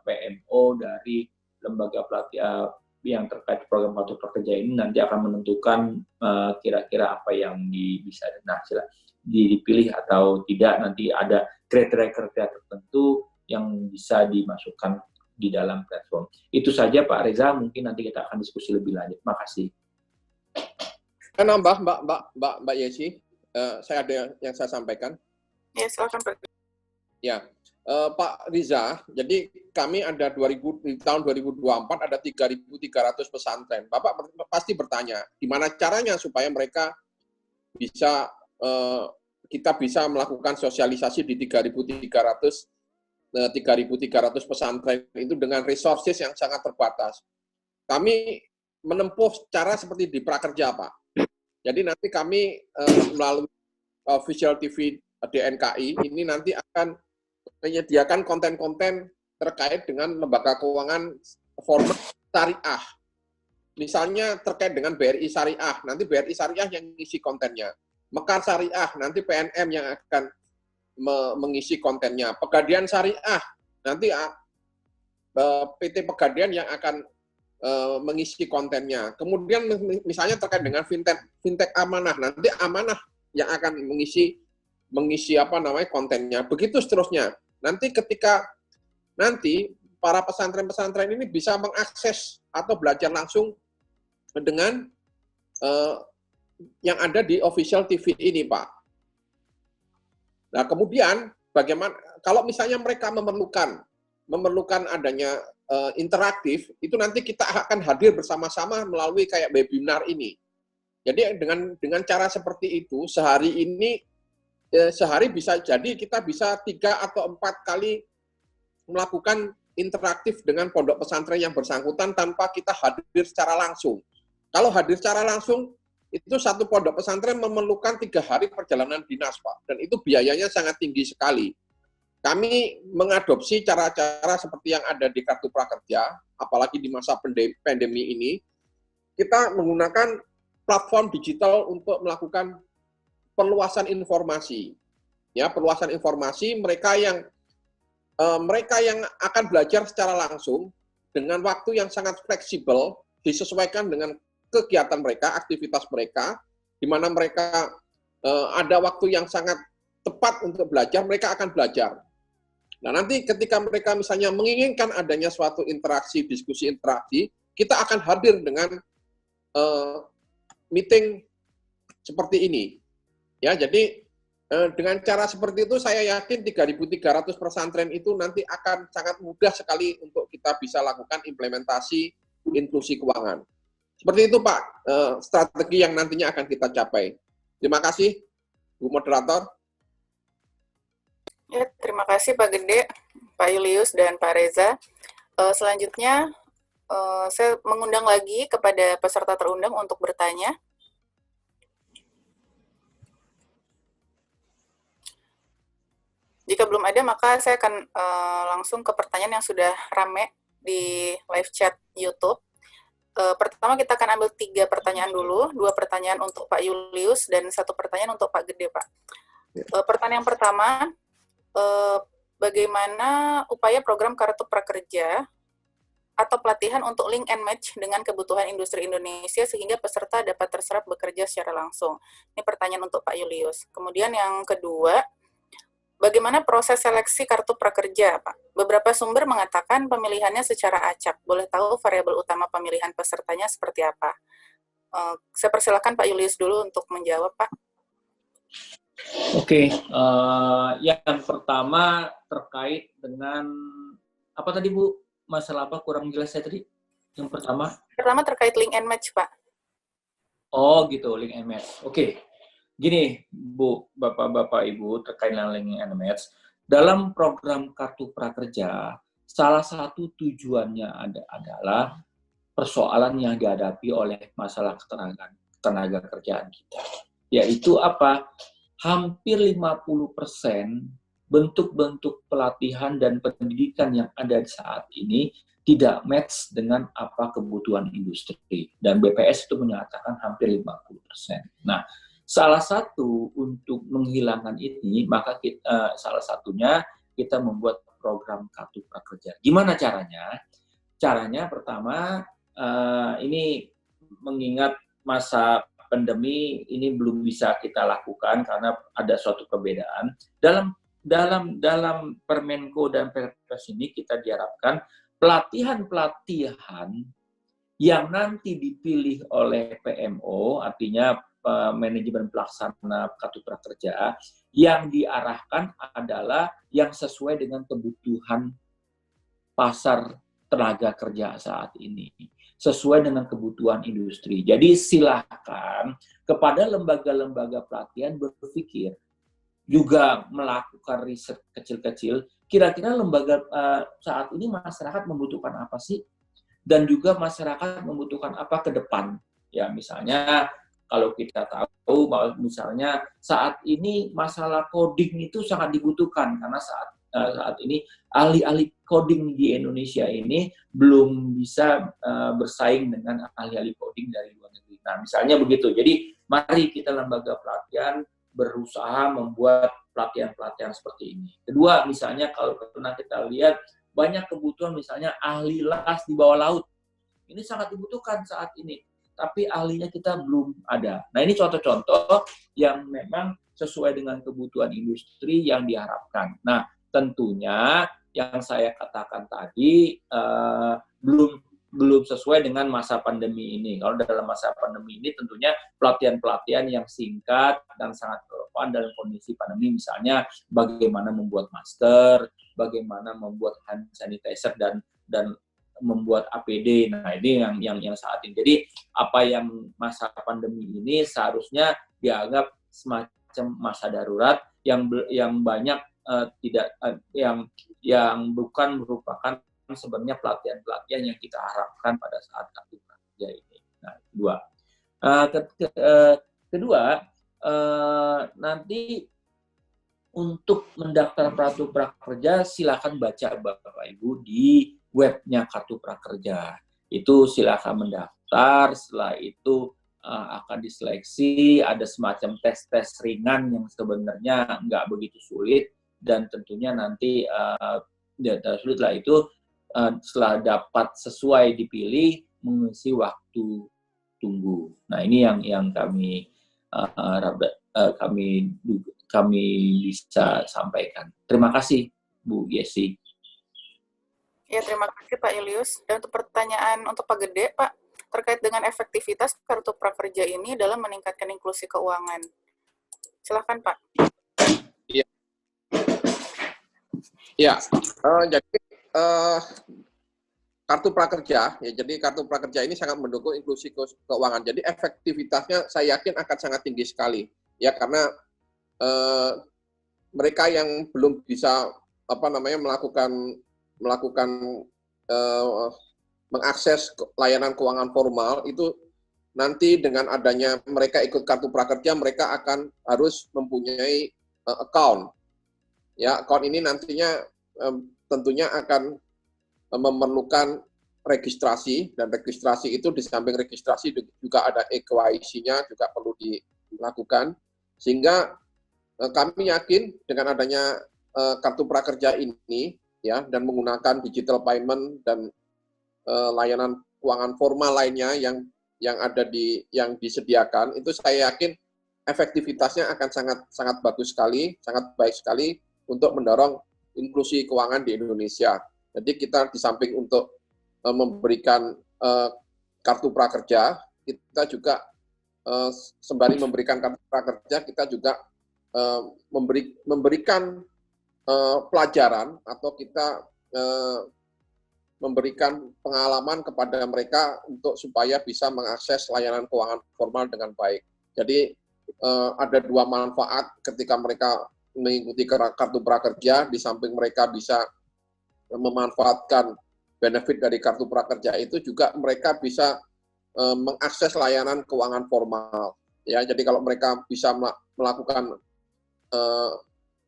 PMO dari lembaga pelatihan yang terkait program kartu prakerja ini nanti akan menentukan kira-kira apa yang bisa dipilih atau tidak. Nanti ada kriteria-kriteria tertentu yang bisa dimasukkan di dalam platform. Itu saja Pak Reza, mungkin nanti kita akan diskusi lebih lanjut. Makasih. Nambah Mbak Yesi, saya ada yang saya sampaikan. Ya, silakan Pak. Ya, Pak Riza, jadi kami ada di tahun 2024 ada 3.300 pesantren. Bapak pasti bertanya, gimana caranya supaya mereka bisa kita bisa melakukan sosialisasi di 3.300 pesantren itu dengan resources yang sangat terbatas. Kami menempuh cara seperti di Prakerja, Pak. Jadi nanti kami melalui official TV DNKI ini nanti akan menyediakan konten-konten terkait dengan lembaga keuangan formal syariah. Misalnya terkait dengan BRI Syariah, nanti BRI Syariah yang mengisi kontennya. Mekar Syariah, nanti PNM yang akan mengisi kontennya. Pegadaian Syariah, nanti PT Pegadaian yang akan mengisi kontennya. Kemudian misalnya terkait dengan fintech amanah, nanti amanah yang akan mengisi kontennya. Begitu seterusnya. Nanti ketika para pesantren-pesantren ini bisa mengakses atau belajar langsung dengan yang ada di official TV ini, Pak. Nah, kemudian bagaimana kalau misalnya mereka memerlukan adanya interaktif, itu nanti kita akan hadir bersama-sama melalui kayak webinar ini. Jadi dengan cara seperti itu, sehari bisa jadi kita bisa 3 atau 4 kali melakukan interaktif dengan pondok pesantren yang bersangkutan tanpa kita hadir secara langsung. Kalau hadir secara langsung, itu satu pondok pesantren memerlukan 3 hari perjalanan dinas, Pak. Dan itu biayanya sangat tinggi sekali. Kami mengadopsi cara-cara seperti yang ada di Kartu Prakerja, apalagi di masa pandemi ini, kita menggunakan platform digital untuk melakukan perluasan informasi. Ya, perluasan informasi mereka yang akan belajar secara langsung dengan waktu yang sangat fleksibel, disesuaikan dengan kegiatan mereka, aktivitas mereka, di mana mereka ada waktu yang sangat tepat untuk belajar, mereka akan belajar. Nah, nanti ketika mereka misalnya menginginkan adanya suatu interaksi, diskusi interaksi, kita akan hadir dengan meeting seperti ini. Ya, jadi Dengan cara seperti itu saya yakin 3.300 pesantren itu nanti akan sangat mudah sekali untuk kita bisa lakukan implementasi inklusi keuangan. Seperti itu Pak, strategi yang nantinya akan kita capai. Terima kasih Bu Moderator. Ya, terima kasih Pak Gede, Pak Julius, dan Pak Reza. Selanjutnya, saya mengundang lagi kepada peserta terundang untuk bertanya. Jika belum ada, maka saya akan langsung ke pertanyaan yang sudah rame di live chat YouTube. Pertama kita akan ambil 3 pertanyaan dulu, 2 pertanyaan untuk Pak Julius dan 1 pertanyaan untuk Pak Gede, Pak. Pertanyaan pertama, bagaimana upaya program Kartu Prakerja atau pelatihan untuk link and match dengan kebutuhan industri Indonesia sehingga peserta dapat terserap bekerja secara langsung? Ini pertanyaan untuk Pak Julius. Kemudian yang kedua, bagaimana proses seleksi kartu prakerja, Pak? Beberapa sumber mengatakan pemilihannya secara acak. Boleh tahu variabel utama pemilihan pesertanya seperti apa? Saya persilakan Pak Julius dulu untuk menjawab, Pak. Oke, yang pertama terkait dengan apa tadi Bu? Masalah apa? Kurang jelas saya tadi. Yang pertama? Pertama terkait link and match, Pak. Oh gitu, link and match. Oke. Gini, Bu, Bapak-Bapak, Ibu, terkait dengan link and match, dalam program Kartu Prakerja, salah satu tujuannya adalah persoalan yang dihadapi oleh masalah tenaga kerjaan kita. Yaitu apa? Hampir 50% bentuk-bentuk pelatihan dan pendidikan yang ada saat ini tidak match dengan apa kebutuhan industri. Dan BPS itu menyatakan hampir 50%. Nah, salah satu untuk menghilangkan ini, maka salah satunya kita membuat program Kartu Prakerja. Gimana caranya? Caranya pertama, ini mengingat masa pandemi ini belum bisa kita lakukan karena ada suatu perbedaan. Dalam Permenko dan Perpres ini kita diharapkan pelatihan-pelatihan yang nanti dipilih oleh PMO, artinya manajemen pelaksana Kartu Prakerja, yang diarahkan adalah yang sesuai dengan kebutuhan pasar tenaga kerja saat ini, sesuai dengan kebutuhan industri. Jadi silakan kepada lembaga-lembaga pelatihan berpikir, juga melakukan riset kecil-kecil, kira-kira lembaga saat ini masyarakat membutuhkan apa sih? Dan juga masyarakat membutuhkan apa ke depan? Ya, misalnya kalau kita tahu bahwa misalnya saat ini masalah coding itu sangat dibutuhkan karena saat ini ahli-ahli coding di Indonesia ini belum bisa bersaing dengan ahli-ahli coding dari luar negeri. Nah, misalnya begitu. Jadi, mari kita lembaga pelatihan berusaha membuat pelatihan-pelatihan seperti ini. Kedua, misalnya kalau pernah kita lihat banyak kebutuhan misalnya ahli las di bawah laut. Ini sangat dibutuhkan saat ini, tapi ahlinya kita belum ada. Nah, ini contoh-contoh yang memang sesuai dengan kebutuhan industri yang diharapkan. Nah, tentunya yang saya katakan tadi belum sesuai dengan masa pandemi ini. Kalau dalam masa pandemi ini tentunya pelatihan-pelatihan yang singkat dan sangat relevan dalam kondisi pandemi, misalnya bagaimana membuat masker, bagaimana membuat hand sanitizer dan membuat APD. Nah, ini yang saat ini. Jadi apa yang masa pandemi ini seharusnya dianggap semacam masa darurat yang banyak yang bukan merupakan sebenarnya pelatihan-pelatihan yang kita harapkan pada saat Kartu Prakerja ini. Nah, kedua, nanti untuk mendaftar Kartu Prakerja silakan baca Bapak Ibu di webnya Kartu Prakerja. Itu silakan mendaftar, setelah itu akan diseleksi, ada semacam tes-tes ringan yang sebenarnya nggak begitu sulit, dan tentunya nanti sulit itu setelah dapat sesuai dipilih mengisi waktu tunggu. Nah, ini yang kami bisa sampaikan. Terima kasih Bu Yesi. Ya, terima kasih Pak Julius. Dan untuk pertanyaan untuk Pak Gede, Pak, terkait dengan efektivitas Kartu Prakerja ini dalam meningkatkan inklusi keuangan. Silakan Pak. Ya, jadi kartu prakerja, ya jadi kartu prakerja ini sangat mendukung inklusi keuangan. Jadi efektivitasnya saya yakin akan sangat tinggi sekali, ya karena mereka yang belum bisa melakukan mengakses layanan keuangan formal itu nanti dengan adanya mereka ikut kartu prakerja, mereka akan harus mempunyai account. Ya, account ini nantinya tentunya akan memerlukan registrasi, dan registrasi itu di samping registrasi juga ada e-KYC-nya juga perlu dilakukan, sehingga kami yakin dengan adanya kartu prakerja ini ya dan menggunakan digital payment dan layanan keuangan formal lainnya yang disediakan, itu saya yakin efektivitasnya akan sangat bagus sekali, sangat baik sekali untuk mendorong inklusi keuangan di Indonesia. Jadi kita di samping untuk memberikan kartu prakerja, kita juga sembari memberikan kartu prakerja, kita juga memberikan pelajaran atau kita memberikan pengalaman kepada mereka untuk supaya bisa mengakses layanan keuangan formal dengan baik. Jadi ada dua manfaat ketika mereka mengikuti kartu prakerja, di samping mereka bisa memanfaatkan benefit dari kartu prakerja itu, juga mereka bisa mengakses layanan keuangan formal. Ya, jadi kalau mereka bisa melakukan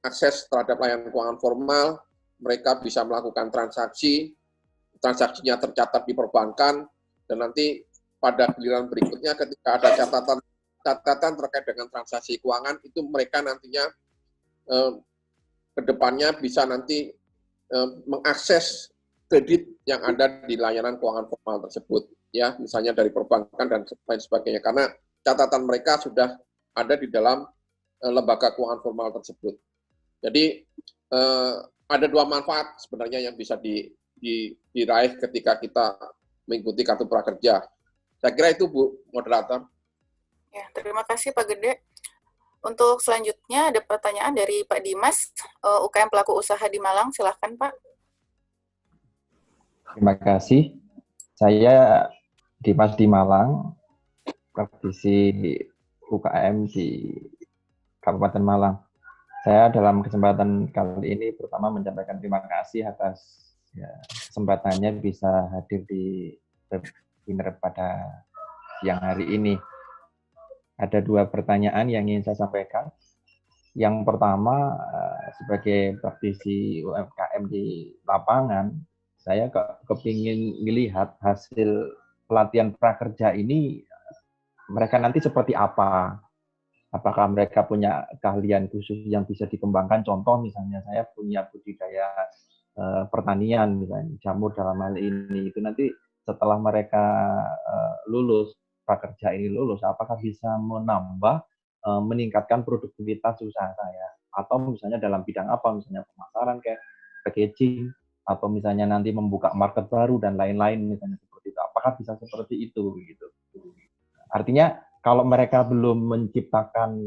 akses terhadap layanan keuangan formal, mereka bisa melakukan transaksinya tercatat di perbankan, dan nanti pada giliran berikutnya ketika ada catatan terkait dengan transaksi keuangan, itu mereka nantinya ke depannya bisa nanti mengakses kredit yang ada di layanan keuangan formal tersebut, ya, misalnya dari perbankan dan lain sebagainya, karena catatan mereka sudah ada di dalam lembaga keuangan formal tersebut. Jadi ada dua manfaat sebenarnya yang bisa diraih ketika kita mengikuti kartu prakerja. Saya kira itu, Bu Moderator. Ya, terima kasih Pak Gede. Untuk selanjutnya ada pertanyaan dari Pak Dimas, UKM Pelaku Usaha di Malang. Silahkan Pak. Terima kasih. Saya Dimas di Malang, praktisi UKM di Kabupaten Malang. Saya dalam kesempatan kali ini pertama menyampaikan terima kasih atas kesempatannya bisa hadir di webinar pada siang hari ini. Ada dua pertanyaan yang ingin saya sampaikan. Yang pertama, sebagai praktisi UMKM di lapangan, saya kepingin melihat hasil pelatihan prakerja ini, mereka nanti seperti apa. Apakah mereka punya keahlian khusus yang bisa dikembangkan? Contoh misalnya saya punya budidaya pertanian, misalnya jamur dalam hal ini, itu nanti setelah mereka lulus, prakerja ini lulus, apakah bisa menambah, meningkatkan produktivitas usaha saya, atau misalnya dalam bidang apa, misalnya pemasaran kayak packaging, atau misalnya nanti membuka market baru dan lain-lain, misalnya seperti itu. Apakah bisa seperti itu gitu? Artinya kalau mereka belum menciptakan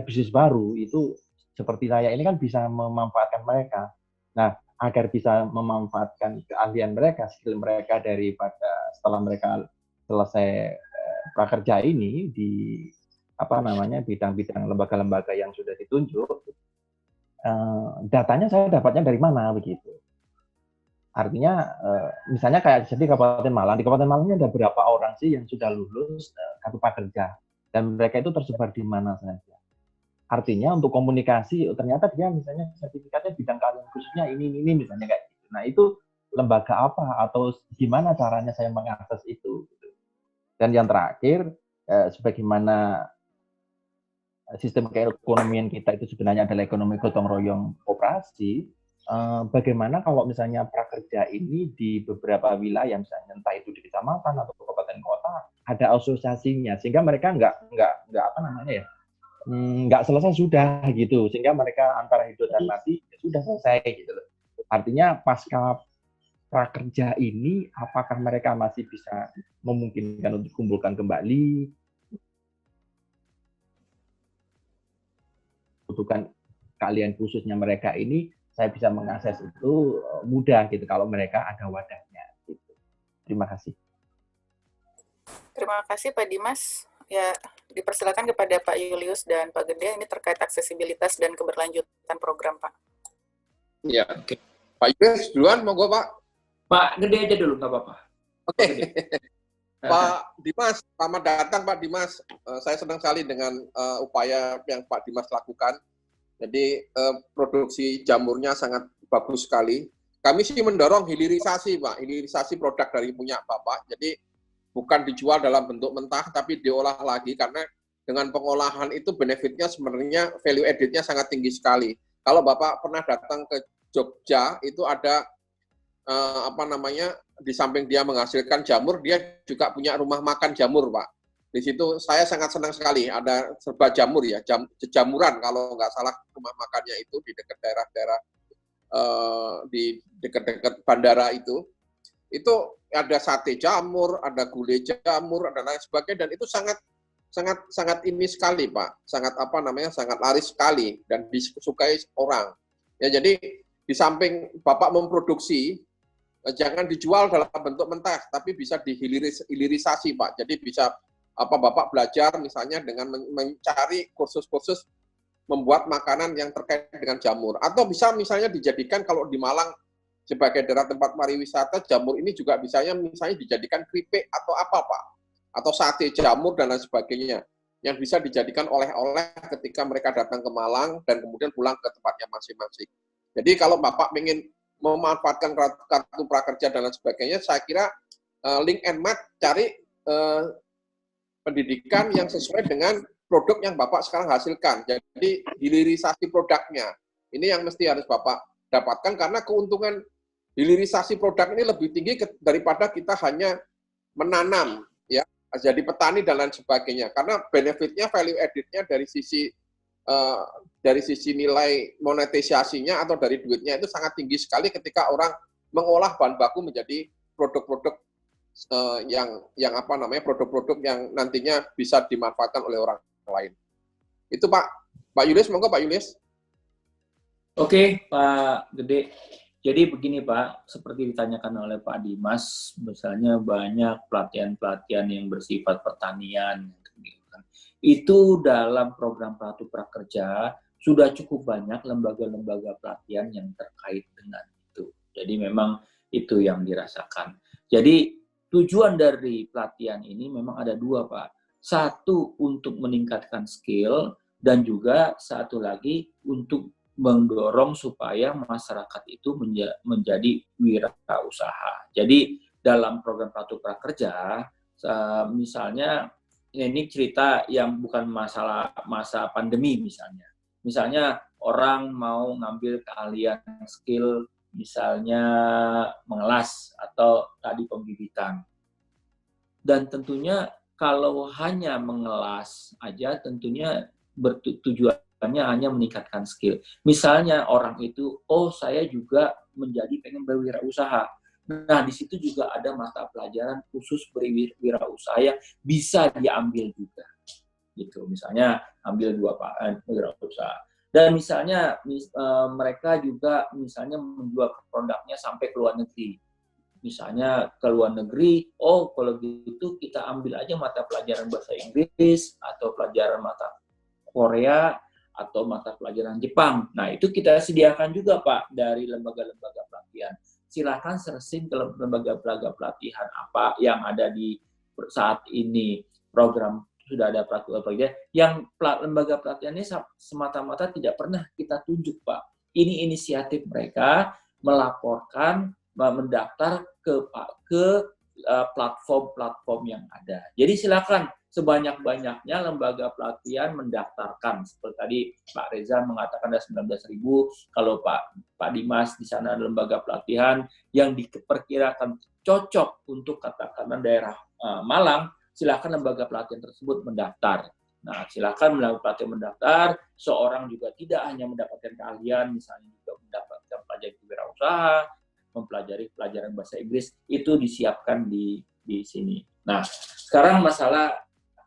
bisnis baru, itu seperti saya ini kan bisa memanfaatkan mereka. Nah, agar bisa memanfaatkan keahlian mereka, skill mereka daripada setelah mereka selesai prakerja ini di bidang-bidang lembaga-lembaga yang sudah ditunjuk, datanya saya dapatnya dari mana begitu. Artinya misalnya kayak di Kabupaten Malang, di Kabupaten Malang ini ada berapa orang sih yang sudah lulus kartu prakerja, dan mereka itu tersebar di mana saja. Artinya untuk komunikasi, ternyata dia misalnya sertifikatnya bidang keahlian khususnya ini misalnya kayak gitu. Nah itu lembaga apa atau gimana caranya saya mengakses itu? Dan yang terakhir, sebagaimana sistem keekonomian kita itu sebenarnya adalah ekonomi gotong royong koperasi, bagaimana kalau misalnya prakerja ini di beberapa wilayah, misalnya entah itu di kecamatan atau kabupaten kota, ada asosiasinya, sehingga mereka nggak selesai sudah gitu, sehingga mereka antara hidup dan mati sudah selesai gitu loh. Artinya pasca prakerja ini, apakah mereka masih bisa memungkinkan untuk kumpulkan kembali, butuhkan keahlian khususnya mereka ini saya bisa mengakses itu mudah gitu kalau mereka ada wadahnya. Gitu. Terima kasih. Terima kasih Pak Dimas. Ya, dipersilakan kepada Pak Julius dan Pak Gede ini terkait aksesibilitas dan keberlanjutan program, Pak. Ya, Pak Julius duluan, monggo Pak. Pak Gede aja dulu, nggak apa-apa. Oke. Pak Dimas, selamat datang Pak Dimas. Saya senang sekali dengan upaya yang Pak Dimas lakukan. Jadi produksi jamurnya sangat bagus sekali. Kami sih mendorong hilirisasi Pak, hilirisasi produk dari punya Bapak. Jadi bukan dijual dalam bentuk mentah, tapi diolah lagi, karena dengan pengolahan itu benefitnya sebenarnya value added-nya sangat tinggi sekali. Kalau Bapak pernah datang ke Jogja, itu ada di samping dia menghasilkan jamur, dia juga punya rumah makan jamur, Pak. Di situ saya sangat senang sekali, ada serba jamur ya, jamuran kalau nggak salah rumah makannya itu di dekat daerah-daerah di dekat-dekat bandara itu ada sate jamur, ada gulai jamur, ada lain sebagainya, dan itu sangat ini sekali Pak, sangat sangat laris sekali dan disukai orang. Ya jadi di samping Bapak memproduksi, jangan dijual dalam bentuk mentah, tapi bisa dihilirisasi Pak. Jadi bisa Bapak belajar misalnya dengan mencari kursus-kursus membuat makanan yang terkait dengan jamur, atau bisa misalnya dijadikan kalau di Malang sebagai daerah tempat pariwisata, jamur ini juga misalnya dijadikan keripik atau apa Pak, atau sate jamur dan lain sebagainya, yang bisa dijadikan oleh-oleh ketika mereka datang ke Malang dan kemudian pulang ke tempatnya masing-masing. Jadi kalau Bapak ingin memanfaatkan kartu prakerja dan lain sebagainya, saya kira link and match, cari pendidikan yang sesuai dengan produk yang Bapak sekarang hasilkan. Jadi hilirisasi produknya, ini yang mesti harus Bapak dapatkan, karena keuntungan hilirisasi produk ini lebih tinggi daripada kita hanya menanam, ya, jadi petani dan lain sebagainya. Karena benefitnya, value added-nya dari sisi nilai monetisasinya atau dari duitnya itu sangat tinggi sekali ketika orang mengolah bahan baku menjadi produk-produk produk-produk yang nantinya bisa dimanfaatkan oleh orang lain. Itu Pak Julius, monggo Pak Julius. Oke, Pak Gede. Jadi begini Pak, seperti ditanyakan oleh Pak Dimas, misalnya banyak pelatihan-pelatihan yang bersifat pertanian. Itu dalam program Kartu Prakerja sudah cukup banyak lembaga-lembaga pelatihan yang terkait dengan itu. Jadi memang itu yang dirasakan. Jadi tujuan dari pelatihan ini memang ada dua Pak. Satu untuk meningkatkan skill, dan juga satu lagi untuk mendorong supaya masyarakat itu menjadi wirausaha. Jadi dalam program Kartu Prakerja, misalnya ini cerita yang bukan masa pandemi misalnya. Misalnya orang mau ngambil keahlian skill, misalnya mengelas atau tadi pembibitan. Dan tentunya kalau hanya mengelas aja, tentunya tujuannya hanya meningkatkan skill. Misalnya orang itu, saya juga pengen berwirausaha. Nah, di situ juga ada mata pelajaran khusus berwirausaha yang bisa diambil juga. Gitu. Misalnya ambil 2 wirausaha. Dan misalnya mereka juga menjual produknya sampai ke luar negeri. Misalnya ke luar negeri, kalau gitu kita ambil aja mata pelajaran bahasa Inggris atau pelajaran mata Korea atau mata pelajaran Jepang. Nah, itu kita sediakan juga Pak dari lembaga-lembaga pelatihan. Silakan searching ke lembaga-lembaga pelatihan apa yang ada di saat ini. Program sudah ada pelatihan yang lembaga pelatihan ini semata-mata tidak pernah kita tunjuk Pak. Ini inisiatif mereka melaporkan, mendaftar ke platform-platform yang ada. Jadi silakan sebanyak-banyaknya lembaga pelatihan mendaftarkan. Seperti tadi Pak Reza mengatakan ada 19.000, kalau Pak Dimas di sana ada lembaga pelatihan yang diperkirakan cocok untuk katakanlah daerah Malang, silakan lembaga pelatihan tersebut mendaftar. Nah, silakan lembaga pelatihan mendaftar, seorang juga tidak hanya mendapatkan keahlian, misalnya juga mendapatkan pelajaran kewirausahaan, mempelajari pelajaran bahasa Inggris, itu disiapkan di sini. Nah, sekarang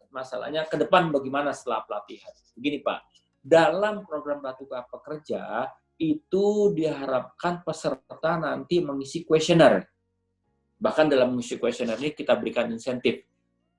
masalahnya ke depan bagaimana setelah pelatihan. Begini Pak, dalam program Kartu Prakerja itu diharapkan peserta nanti mengisi kuesioner. Bahkan dalam mengisi kuesioner ini kita berikan insentif.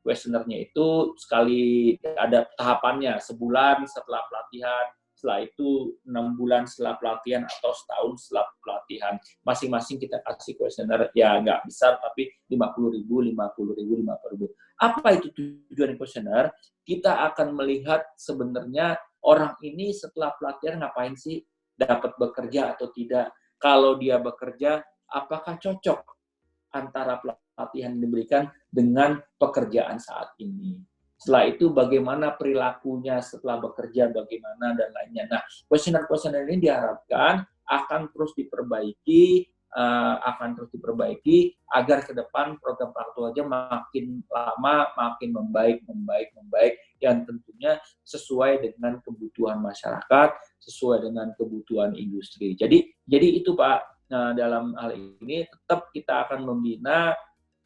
Kuesionernya itu sekali ada tahapannya, sebulan setelah pelatihan, setelah itu 6 bulan setelah pelatihan, atau setahun setelah pelatihan. Masing-masing kita kasih kuesioner, ya nggak besar, tapi 50.000, 50.000, 50.000. Apa itu tujuan kuesioner? Kita akan melihat sebenarnya orang ini setelah pelatihan ngapain sih, dapat bekerja atau tidak. Kalau dia bekerja, apakah cocok antara pelatihan yang diberikan dengan pekerjaan saat ini. Setelah itu bagaimana perilakunya setelah bekerja, bagaimana dan lainnya. Nah, kuesioner-kuesioner ini diharapkan akan terus diperbaiki agar ke depan program Kartu Prakerja makin lama makin membaik yang tentunya sesuai dengan kebutuhan masyarakat, sesuai dengan kebutuhan industri. Jadi itu Pak. Nah, dalam hal ini tetap kita akan membina,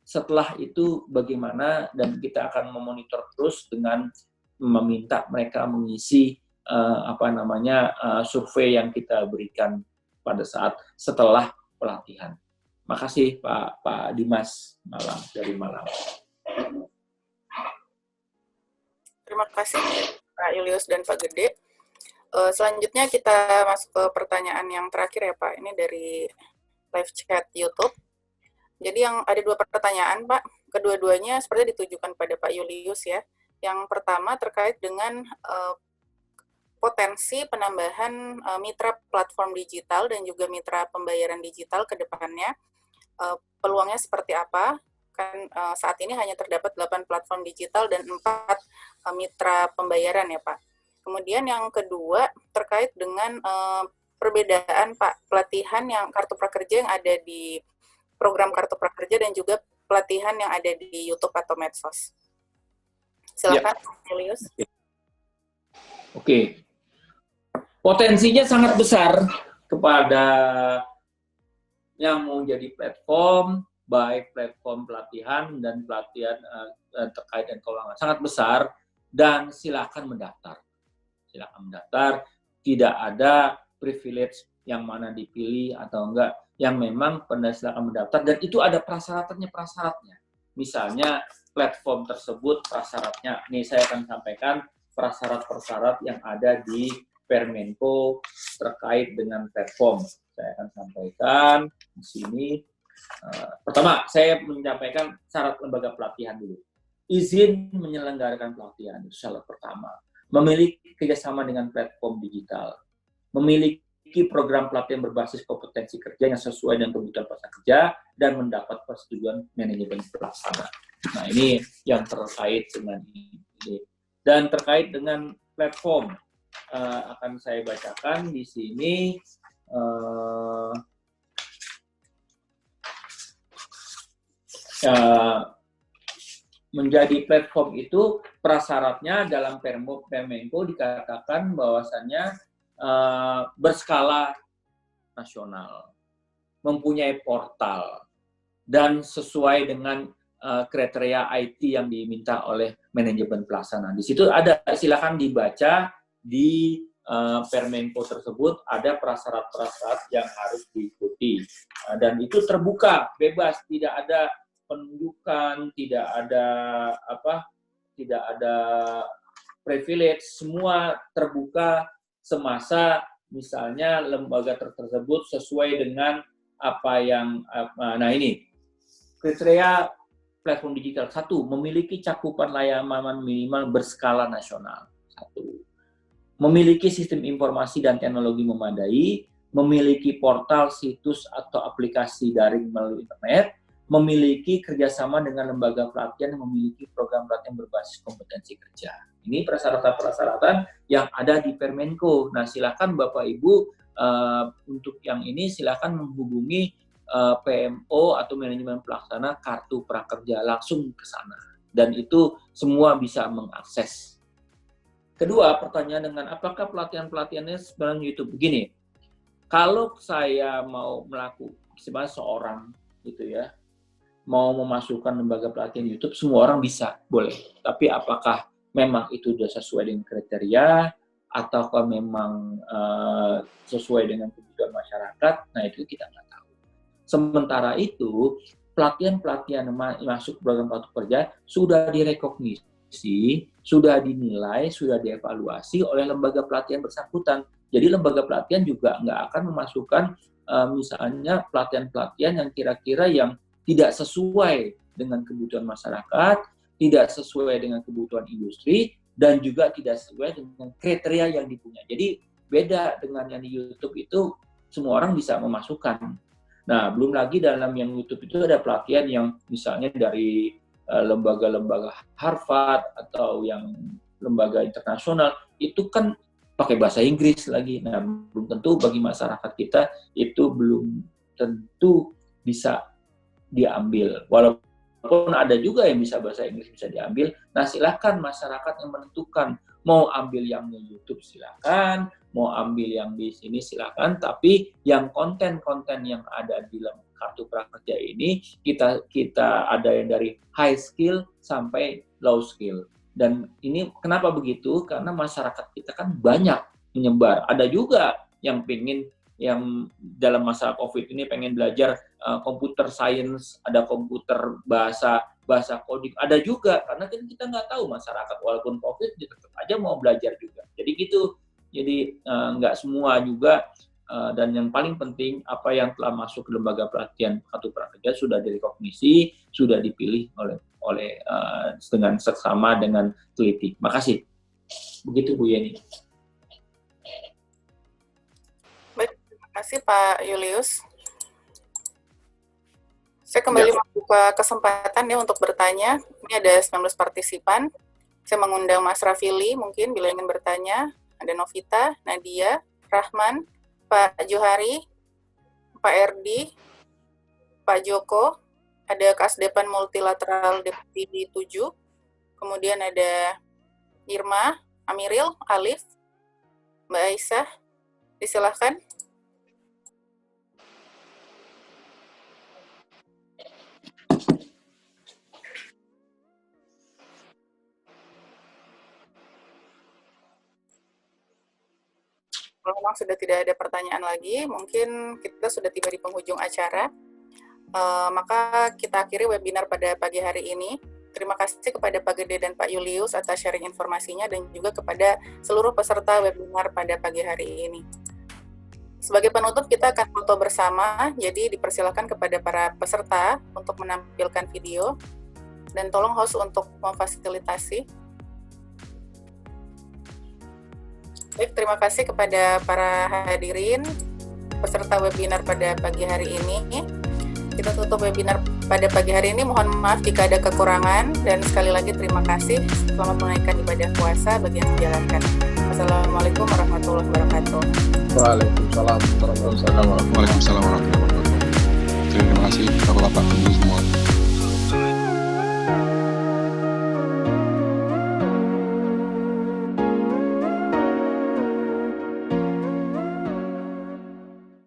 setelah itu bagaimana, dan kita akan memonitor terus dengan meminta mereka mengisi survei yang kita berikan pada saat setelah pelatihan. Makasih Pak Dimas dari Malang. Terima kasih Pak Julius dan Pak Gede. Selanjutnya kita masuk ke pertanyaan yang terakhir ya Pak. Ini dari live chat YouTube. Jadi yang ada 2 pertanyaan Pak. Kedua-duanya seperti ditujukan pada Pak Julius ya. Yang pertama terkait dengan potensi penambahan mitra platform digital dan juga mitra pembayaran digital ke depannya. Peluangnya seperti apa? Kan saat ini hanya terdapat 8 platform digital dan 4 mitra pembayaran ya Pak. Kemudian yang kedua terkait dengan perbedaan Pak, pelatihan yang Kartu Prakerja yang ada di program Kartu Prakerja dan juga pelatihan yang ada di YouTube atau medsos. Silakan Julius. Oke. Potensinya sangat besar kepada yang mau jadi platform, baik platform pelatihan dan pelatihan terkait dengan keuangan. Sangat besar, dan silakan mendaftar. Tidak ada privilege yang mana dipilih atau enggak, yang memang silakan mendaftar, dan itu ada prasyaratnya. Misalnya platform tersebut prasyaratnya, nih saya akan sampaikan prasyarat-prasyarat yang ada di Permenko terkait dengan platform. Saya akan sampaikan di sini. Pertama, saya menyampaikan syarat lembaga pelatihan dulu. Izin menyelenggarakan pelatihan, itu syarat pertama. Memiliki kerjasama dengan platform digital, memiliki program pelatihan berbasis kompetensi kerja yang sesuai dengan kebutuhan pasar kerja, dan mendapat persetujuan manajemen pelaksana. Nah, ini yang terkait dengan ini. Dan terkait dengan platform, akan saya bacakan di sini. Menjadi platform itu prasyaratnya dalam Permenko dikatakan bahwasannya berskala nasional, mempunyai portal, dan sesuai dengan kriteria IT yang diminta oleh manajemen pelaksana. Di situ ada, silakan dibaca di Permenko tersebut, ada prasyarat-prasyarat yang harus diikuti, dan itu terbuka, bebas, tidak ada penunjukan, tidak ada privilege, semua terbuka semasa misalnya lembaga tersebut sesuai dengan apa yang nah ini kriteria platform digital. 1, memiliki cakupan layanan minimal berskala nasional. 1, memiliki sistem informasi dan teknologi memadai, memiliki portal, situs atau aplikasi daring melalui internet, memiliki kerjasama dengan lembaga pelatihan yang memiliki program pelatihan berbasis kompetensi kerja. Ini persyaratan-persyaratan yang ada di Permenko. Nah, silakan Bapak Ibu untuk yang ini silakan menghubungi PMO atau manajemen pelaksana Kartu Prakerja, langsung ke sana. Dan itu semua bisa mengakses. Kedua, pertanyaan dengan apakah pelatihan-pelatihannya sebenarnya YouTube? Begini, kalau saya mau melakukan, sebenarnya seorang gitu ya, mau memasukkan lembaga pelatihan YouTube, semua orang bisa, boleh. Tapi apakah memang itu sudah sesuai dengan kriteria? ataukah memang sesuai dengan kebutuhan masyarakat, nah itu kita nggak tahu. Sementara itu, pelatihan-pelatihan masuk program Kartu Prakerja sudah direkognisi, sudah dinilai, sudah dievaluasi oleh lembaga pelatihan bersangkutan. Jadi lembaga pelatihan juga nggak akan memasukkan misalnya pelatihan-pelatihan yang kira-kira yang tidak sesuai dengan kebutuhan masyarakat, tidak sesuai dengan kebutuhan industri, dan juga tidak sesuai dengan kriteria yang dipunya. Jadi beda dengan yang di YouTube itu semua orang bisa memasukkan. Nah, belum lagi dalam yang YouTube itu ada pelatihan yang misalnya dari lembaga-lembaga Harvard atau yang lembaga internasional, itu kan pakai bahasa Inggris lagi. Nah, belum tentu bagi masyarakat kita itu belum tentu bisa diambil. Walaupun ada juga yang bisa bahasa Inggris bisa diambil, nah silakan masyarakat yang menentukan mau ambil yang di YouTube silakan, mau ambil yang di sini silakan, tapi yang konten-konten yang ada di dalam Kartu Prakerja ini kita ada yang dari high skill sampai low skill. Dan ini kenapa begitu? Karena masyarakat kita kan banyak menyebar. Ada juga yang pengen yang dalam masa COVID ini pengen belajar computer science, ada komputer bahasa coding, ada juga karena kan kita nggak tahu masyarakat walaupun COVID tetap aja mau belajar juga. Jadi gitu. Jadi nggak semua juga dan yang paling penting apa yang telah masuk ke lembaga pelatihan Kartu Prakerja sudah direkognisi, sudah dipilih oleh dengan seksama dengan teliti. Makasih. Begitu Bu Yeni. Terima kasih Pak Julius. Saya kembali membuka kesempatan ya untuk bertanya. Ini ada 19 partisipan. Saya mengundang Mas Rafili mungkin bila ingin bertanya. Ada Novita, Nadia, Rahman, Pak Johari, Pak Erdi, Pak Joko, ada Kasdepan Multilateral Deputi 7, kemudian ada Irma, Amiril, Alif, Mbak Aisyah, disilahkan. Kalau memang sudah tidak ada pertanyaan lagi, mungkin kita sudah tiba di penghujung acara. Maka kita akhiri webinar pada pagi hari ini. Terima kasih kepada Pak Gede dan Pak Julius atas sharing informasinya dan juga kepada seluruh peserta webinar pada pagi hari ini. Sebagai penutup, kita akan foto bersama, jadi dipersilakan kepada para peserta untuk menampilkan video, dan tolong host untuk memfasilitasi. Baik, terima kasih kepada para hadirin peserta webinar pada pagi hari ini. Kita tutup webinar pada pagi hari ini. Mohon maaf jika ada kekurangan, dan sekali lagi terima kasih. Selamat menunaikan ibadah puasa bagi yang menjalankan. Wassalamualaikum warahmatullahi wabarakatuh. Waalaikumsalam warahmatullahi wabarakatuh. Waalaikumsalam warahmatullahi wabarakatuh. Terima kasih Bapak-Bapak.